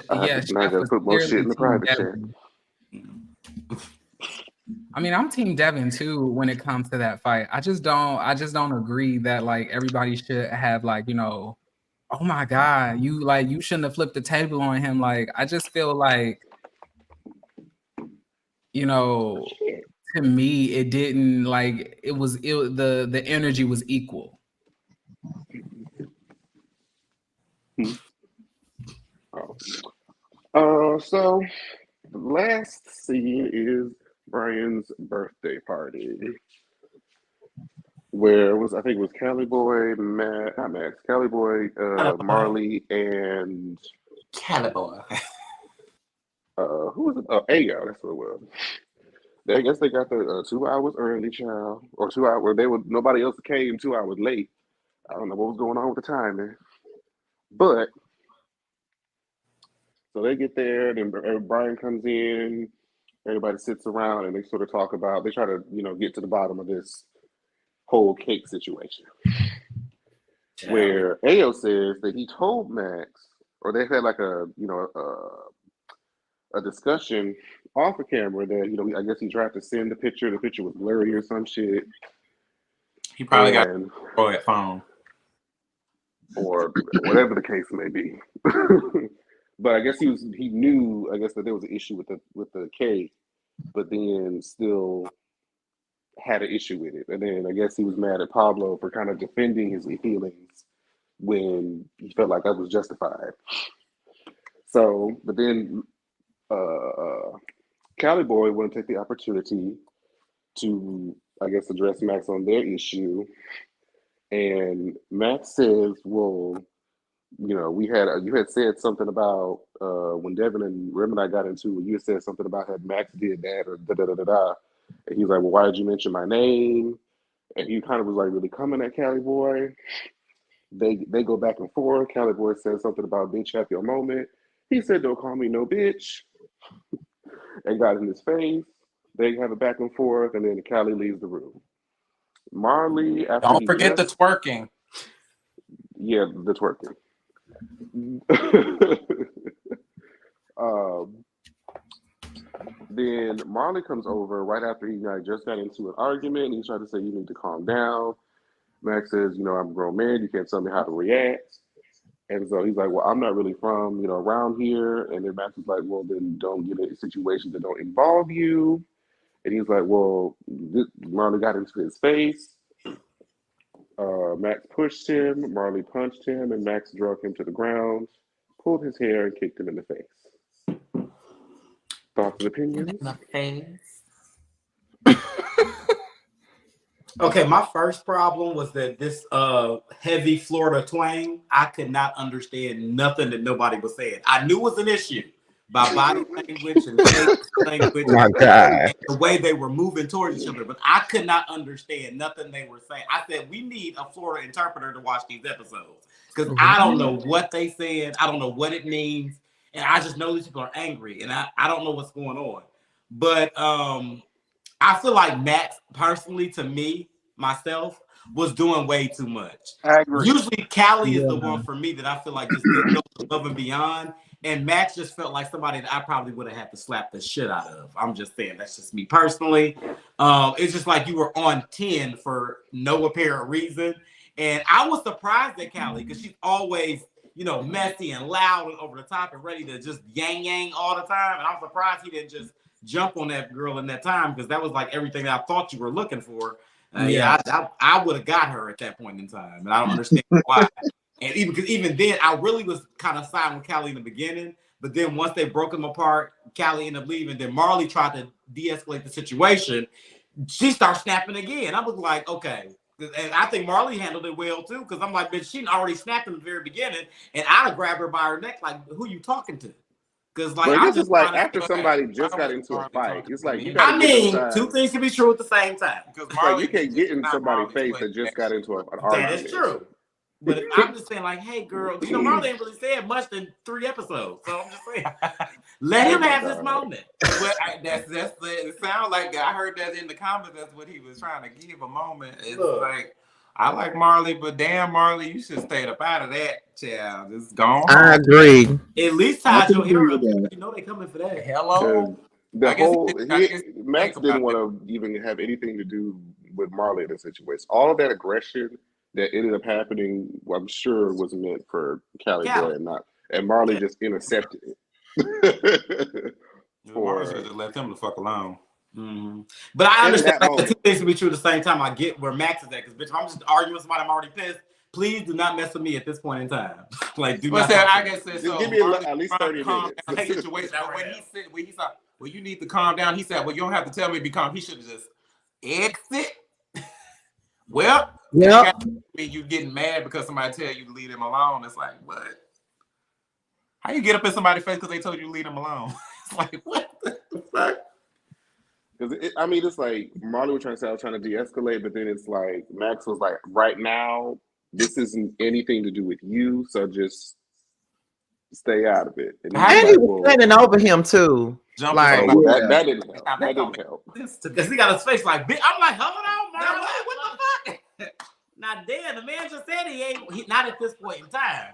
Yeah, now I gotta put more shit in the private chat. I mean, I'm Team Devin too when it comes to that fight. I just don't agree that like everybody should have like, oh my God, you shouldn't have flipped the table on him. Like, I just feel like, to me, it didn't like the energy was equal. So the last scene is Brian's birthday party, where I think it was Cali Boy, Cali Boy, Marley, and Cali Boy. Who was it? Ayo, that's what it was. I guess they got the 2 hours early, child, or 2 hours. Nobody else came 2 hours late. I don't know what was going on with the timing, but so they get there, and then Brian comes in. Everybody sits around and they sort of talk about. They try to get to the bottom of this whole cake situation, where Ayo says that he told Max, or they had like a discussion off the camera that I guess he tried to send the picture. The picture was blurry or some shit. He probably got a Android phone, or whatever the case may be. But I guess he knew that there was an issue with the cake, but then still had an issue with it. And then I guess he was mad at Pablo for kind of defending his feelings when he felt like that was justified. So, but then Cali Boy wanted to take the opportunity to, I guess, address Max on their issue. And Max says, well, you had said something about when Devin and Rem and I got into it, you had said something about how Max did that or da-da-da-da-da. And he's like, well, why did you mention my name? And he kind of was like really coming at Cali Boy. They go back and forth. Cali Boy says something about bitch, have your moment. He said, don't call me no bitch. And got in his face. They have a back and forth, and then Cali leaves the room. Marley, after don't forget the twerking. Yeah, the twerking. Then Marley comes over right after he just got into an argument. He's trying to say, you need to calm down. Max says, I'm a grown man. You can't tell me how to react. And so he's like, well, I'm not really from, around here. And then Max is like, well, then don't get into situations that don't involve you. And he's like, well, Marley got into his face. Max pushed him. Marley punched him. And Max drug him to the ground, pulled his hair, and kicked him in the face. Thoughts and opinions? In the face. Okay, my first problem was that this heavy Florida twang, I could not understand nothing that nobody was saying. I knew it was an issue by body language and language and the way they were moving towards each other, but I could not understand nothing they were saying. I said, we need a Florida interpreter to watch these episodes because I don't know what they said. I don't know what it means. And I just know these people are angry and I don't know what's going on. But I feel like Max, personally, to me, myself, was doing way too much. I agree. Usually, Cali is the one for me that I feel like just didn't go above and beyond. And Max just felt like somebody that I probably would have had to slap the shit out of. I'm just saying, that's just me personally. It's just like you were on 10 for no apparent reason. And I was surprised at Cali because she's always, messy and loud and over the top and ready to just yang all the time. And I'm surprised he didn't just jump on that girl in that time because that was like everything I thought you were looking for. I would have got her at that point in time, and I don't understand why. And even then, I really was kind of siding with Cali in the beginning, but then once they broke them apart, Cali ended up leaving. Then Marley tried to de-escalate the situation. She started snapping again. I was like, okay. And I think Marley handled it well too, because I'm like, bitch, she already snapped in the very beginning, and I'd have grabbed her by her neck, like, who you talking to? Because like, I just like after somebody just got into a fight, it's like you got. I mean, two things can be true at the same time. Because like you can't get in somebody's face that just got into an argument. That is true. But I'm just saying, like, hey, girl, Marley ain't really said much in 3 episodes, so I'm just saying, let him have his moment. Well, it sounds like I heard that in the comments. That's what he was trying to give a moment. It's like, I like Marley, but damn, Marley, you should stay up out of that, child. Just gone. I agree. At least hide your errors. You know they coming for that. Hello. Max didn't want to even have anything to do with Marley in the situation. All of that aggression that ended up happening, I'm sure, was meant for Cali Boy and Marley just intercepted it. Marley should just let them the fuck alone. Mm-hmm. But I understand the two things can be true at the same time. I get where Max is at, because bitch, if I'm just arguing with somebody, I'm already pissed. Please do not mess with me at this point in time. Like, do not. I guess so. Give me at least 30 minutes. Situation. When he said, well, you need to calm down. He said, well, you don't have to tell me to be calm. He should have just exit. Well, yeah. You getting mad because somebody tell you to leave him alone. It's like, what? How you get up in somebody's face because they told you to leave him alone? It's like, what the fuck? Because it's like Marley was trying to de-escalate, but then it's like Max was like, right now, this isn't anything to do with you, so just stay out of it. And he was standing over him too. Like that didn't help. That didn't help. Because he got his face like, I'm like, hold on, Marley, what the fuck? Now, damn, the man just said he not at this point in time.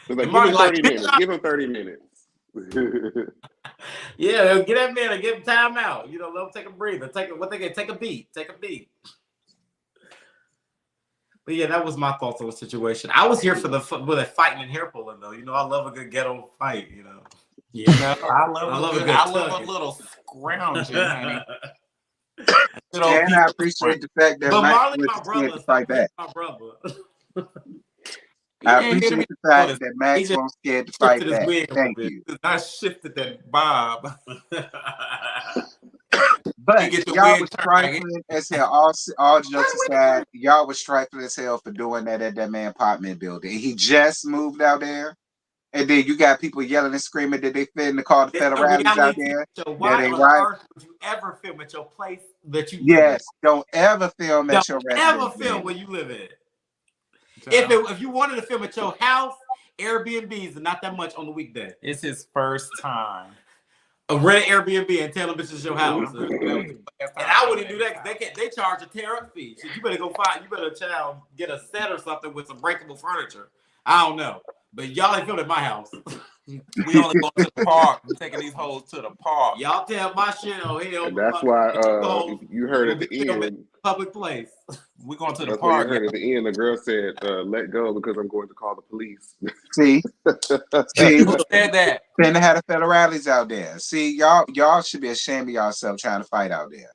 Like, give him 30 minutes. Give him 30 minutes. Yeah, get that man and give him time out. You know, let him take a breather. Take a beat. But yeah, that was my thoughts on the situation. I was here for the fighting and hair pulling, though. You know, I love a good ghetto fight. You know. Yeah, I love a little scrounging, honey. And I appreciate the fact that Marley, my brother, fight back. My brother. I appreciate the fact that Max won't scared to fight back. Thank you. I shifted that bob. But y'all was trifling as hell. All jokes aside, y'all was trifling as hell for doing that at that man apartment building. He just moved out there, and then you got people yelling and screaming that they finna call the federales out there. Why on earth would you ever film at your place that you? Yes, don't ever film at your residence. Ever film where you live at. If you wanted to film at your house, Airbnbs are not that much on the weekday. It's his first time. Rent an Airbnb and tell them this is your house. And I wouldn't do that because they charge a tear-up fee. So you better get a set or something with some breakable furniture. I don't know. But y'all ain't filming at my house. We only go to the park. We're taking these hoes to the park. Y'all tell my shit. Oh hell! And that's why you heard at the end. Public place. We're going to the that's park. You heard at the end, the girl said, "Let go because I'm going to call the police." See, who said that? Then they had the federales out there. See, y'all should be ashamed of yourself trying to fight out there.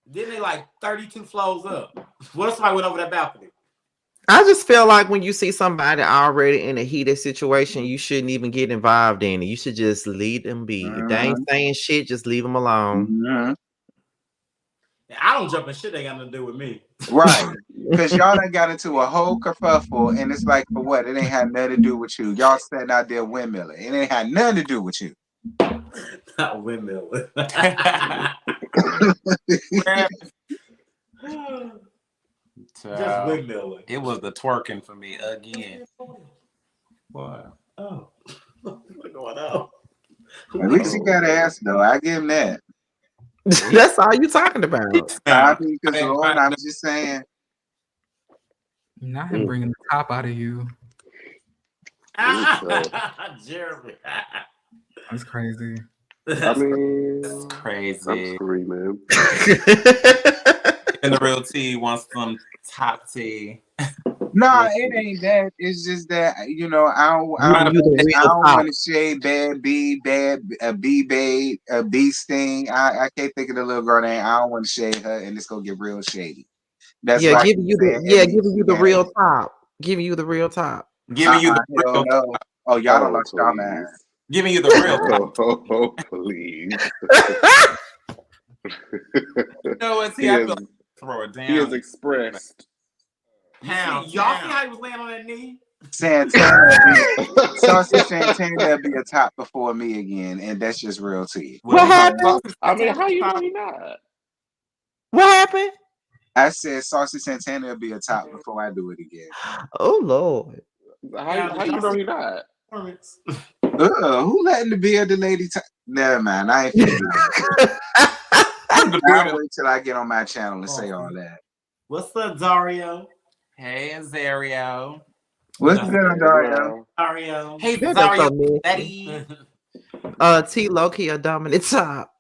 Then they like 32 floors up. What if somebody went over that balcony? I just feel like when you see somebody already in a heated situation, you shouldn't even get involved in it. You should just leave them be. If they ain't saying shit, just leave them alone. I don't jump in shit. They got nothing to do with me. Right. Because y'all done got into a whole kerfuffle, and it's like, for what? It ain't had nothing to do with you. Y'all standing out there windmilling. It ain't had nothing to do with you. Not windmilling. Just windmilling. It was the twerking for me again. What? Oh. What's going on? At least he got ass, though. I give him that. That's all you talking about. I'm just saying. Not him bringing the top out of you. Jeremy. That's crazy. I mean, that's crazy. I'm screaming. And the real tea wants some top tea. No, it ain't that. It's just that I don't want to shade bad B, babe, B sting. I can't think of the little girl name. I don't want to shade her, and it's gonna get real shady. That's giving you the real top. Giving you the real top. Giving you the real top. Oh, y'all don't like y'all man. Giving you the real top. Oh, please. You know what? See, I feel like throw it down. He has expressed. Y'all see how he was laying on that knee? Saucy Santana be a top before me again, and that's just real tea. What happened? I mean, how you know he not? What happened? I said Saucy Santana will be a top before I do it again. Oh Lord. How you know he not? Who letting the bearded lady never mind. I ain't finna do that. I'll wait till I get on my channel and say all that. What's up, Dario? Hey, Azario. What's good, Dario? Dario. Hey, That's Dario. so Betty. T Loki a dominant top.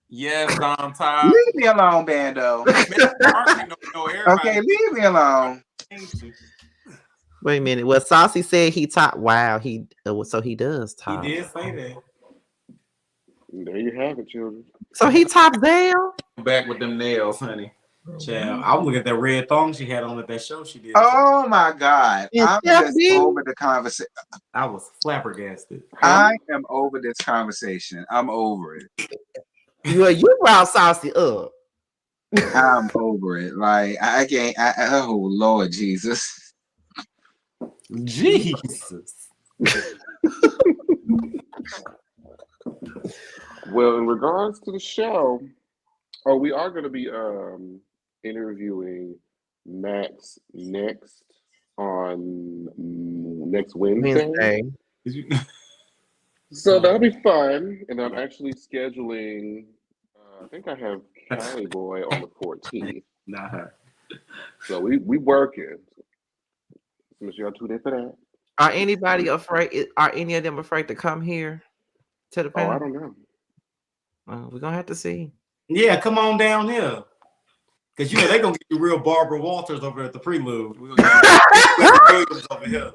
Yes, Dom Top. Leave me alone, Bando. Okay, leave me alone. Wait a minute. Well, Saucy said he top. Wow, so he does top. He did say that. There you have it, children. So he tops down. Back with them nails, honey. Child, I'm looking at that red thong she had on at that show she did. Oh my God. Yeah, I'm just over the conversation. I was flabbergasted. I am over this conversation. I'm over it. Well, you brought Saucy up. I'm over it. Like I can't. Oh Lord Jesus. Jesus. Well, in regards to the show, we are going to be interviewing Max next Wednesday. So that'll be fun. And I'm actually scheduling. I think I have Cali Boy on the 14th. Not her. So we working. So make sure y'all tune in for that. Are anybody afraid? Are any of them afraid to come here to the panel? I don't know. We're gonna have to see. Yeah, come on down here. Because you know they're gonna get you real Barbara Walters over at the prelude. We're gonna get Williams over here.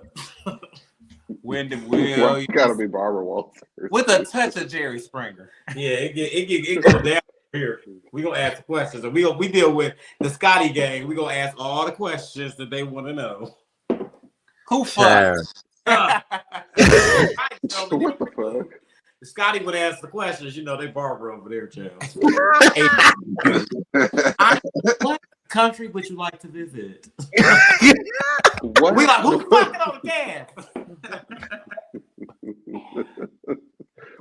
Wendy Williams. Gotta be Barbara Walters. With a touch of Jerry Springer. Yeah, it goes down here. We're gonna ask questions. And we deal with the Scotty gang. We're gonna ask all the questions that they want to know. Who fucked? What the fuck? Scotty would ask the questions, you know, they Barbara over there, child. What country would you like to visit? What? We like, who's fucking on the gas?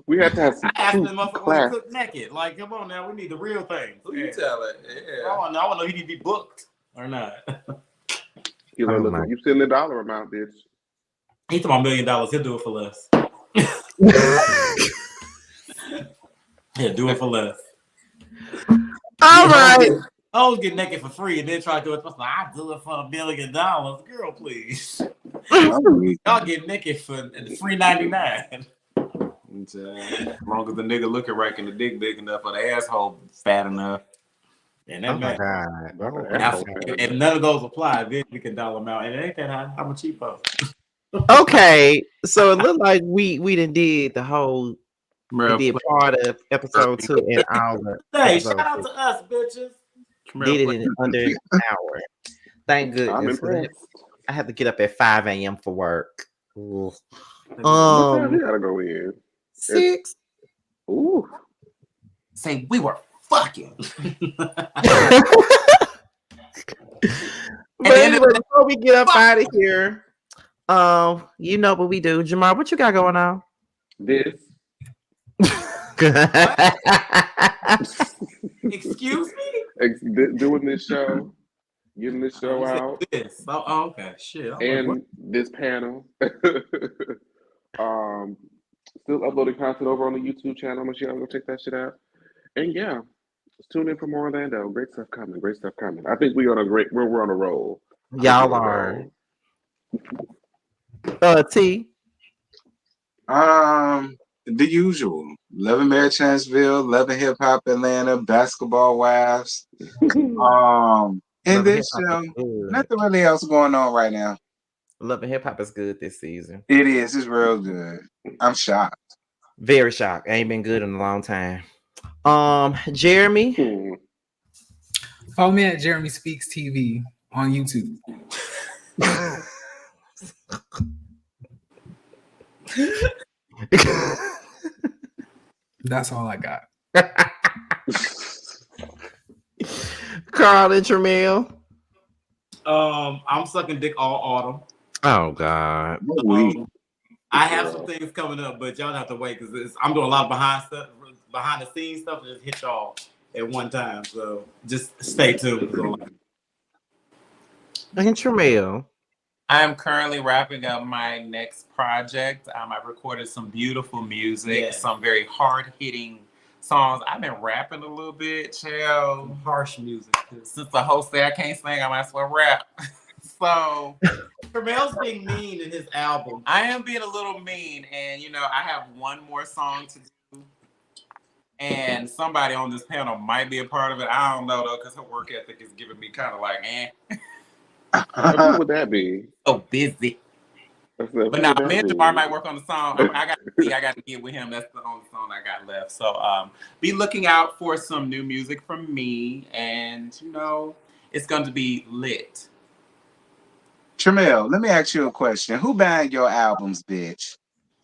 We have to have some. I asked them motherfucker to cook naked. Like, come on now, we need the real thing. Who you tell it? Yeah. I want to know he need to be booked or not. You know, you send the dollar amount, bitch. He took $1 million. He'll do it for less. Yeah, do it for less. All right. I always get naked for free and then try to do it. I do it for $1 million. Girl, please. Y'all get naked for $3.99. As long as the nigga looking right and the dick big enough or the asshole fat enough. And that man. God. If none of those apply, then we can dollar them out. And it ain't that high. I'm a cheapo. Okay, so it looked like we done did the whole. We did part of episode 2 and all the. Hey, shout out to us, bitches. Did it in under an hour. Thank goodness. I'm impressed. I have to get up at 5 a.m. for work. What time you gotta go in? 6. Ooh. Say we were fucking. But anyway, before we get up out of here, you know what we do. Jamar, what you got going on? This. Excuse me? Doing this show, getting this show out. This. Oh, okay. Shit. And this panel. Still uploading content over on the YouTube channel. Make sure y'all go check that shit out. And yeah, tune in for more Orlando. Great stuff coming. Great stuff coming. I think we're on a roll. Y'all are. T. The usual. Loving Mary Chanceville, Loving Hip Hop Atlanta, Basketball Wives. And this show, nothing really else going on right now. Loving Hip Hop is good this season. It is. It's real good. I'm shocked. Very shocked. Ain't been good in a long time. Jeremy. Follow me at Jeremy Speaks TV on YouTube. That's all I got. Carl and Tramiel. I'm sucking dick all autumn. Oh God. I have some things coming up, but y'all have to wait because I'm doing a lot of behind the scenes stuff that just hit y'all at one time. So just stay tuned. And Tramiel. I'm currently wrapping up my next project. I recorded some beautiful music, some very hard-hitting songs. I've been rapping a little bit, chill. Harsh music. Since the host said I can't sing, I might as well rap. So Tremel's being mean in his album. I am being a little mean, and I have one more song to do. And somebody on this panel might be a part of it. I don't know though, because her work ethic is giving me kind of like, Who would that be? so busy. But now, me and Jamar might work on the song. I got to get with him. That's the only song I got left. So be looking out for some new music from me, and it's going to be lit. Tramel, let me ask you a question. Who buying your albums, bitch?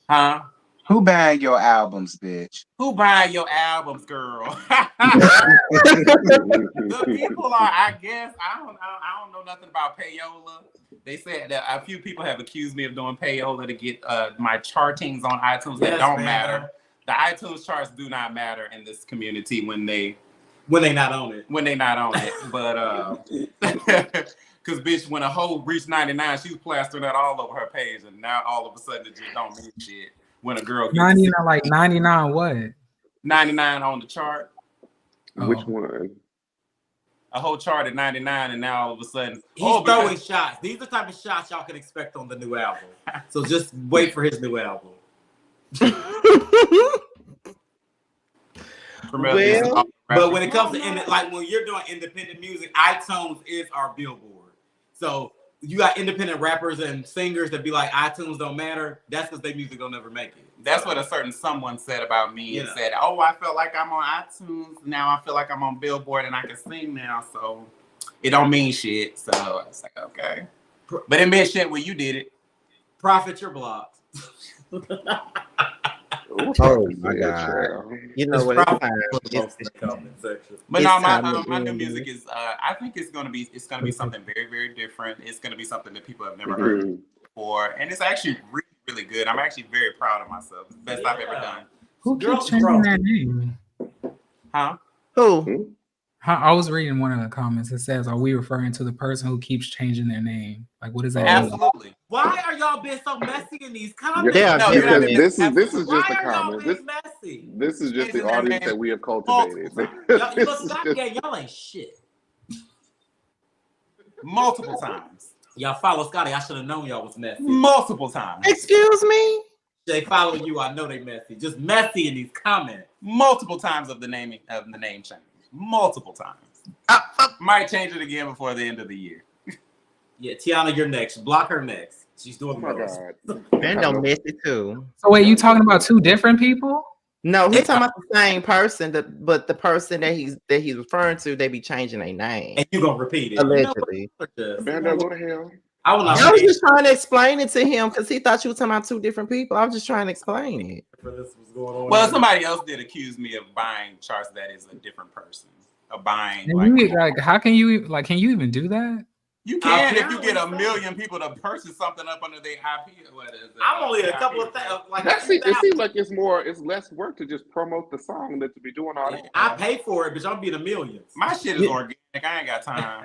Huh? Who buying your albums, bitch? Who buying your albums, girl? The people are, I guess. I don't know nothing about payola. They said that a few people have accused me of doing payola to get my chartings on iTunes that don't matter. The iTunes charts do not matter in this community when they not on it. When they not on it. But because bitch, when a hoe reached 99, she was plastering that all over her page, and now all of a sudden it just don't mean shit. When a girl gets 99, like 99 what? 99 on the chart. Which one? A whole chart at 99, and now all of a sudden he's throwing shots. These are the type of shots y'all can expect on the new album. So just wait for his new album. But when it comes to like when you're doing independent music, iTunes is our billboard. So you got independent rappers and singers that be like, iTunes don't matter. That's because their music will never make it. That's what a certain someone said about me. And said, "Oh, I felt like I'm on iTunes. Now I feel like I'm on Billboard and I can sing now. So it don't mean shit." So I was like, okay. But it meant shit when you did it. Prophet, you're blocked. Oh my God! You know what? But no, my new music is. I think it's gonna be something very, very different. It's gonna be something that people have never heard before, and it's actually really, really good. I'm actually very proud of myself. It's the best I've ever done. Who keeps changing their name? Huh? Who? I was reading one of the comments. It says, "Are we referring to the person who keeps changing their name? Like, what is that?" Absolutely. Why are y'all being so messy in these comments? This is just the comments. This is just the audience that we have cultivated. Y'all ain't shit. Multiple times. Y'all follow Scotty. I should have known y'all was messy. Multiple times. Excuse me? They follow you. I know they messy. Just messy in these comments. Multiple times of the name change. Multiple times. Might change it again before the end of the year. Yeah, Tiana, you're next. Block her next. She's doing my God. And don't miss it too. So wait, you talking about two different people? No, he's talking about the same person, but the person that he's referring to, they be changing their name. And you gonna repeat it. Allegedly. Bando, go to hell. I was just trying to explain it to him because he thought you were talking about two different people. I was just trying to explain it. Well, somebody else did accuse me of buying charts that is a different person. Of buying how can you can you even do that? You can if you get a million people to purchase something up under their IP. I'm only a couple of things. It seems like it's less work to just promote the song than to be doing all that. I pay for it, but I'm being a million. My shit is organic. I ain't got time.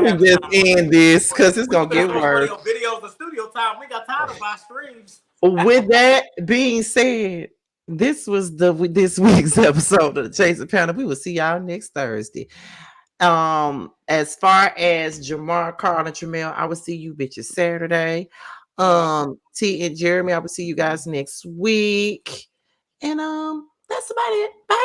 Let me just end this because it's gonna get worse. Videos and studio time. We got time to buy streams. With that being said, this was this week's episode of the Chasing Panel. We will see y'all next Thursday. As far as Jamar, Carl, and Tramel, I will see you bitches Saturday. T and Jeremy, I will see you guys next week. And that's about it. Bye.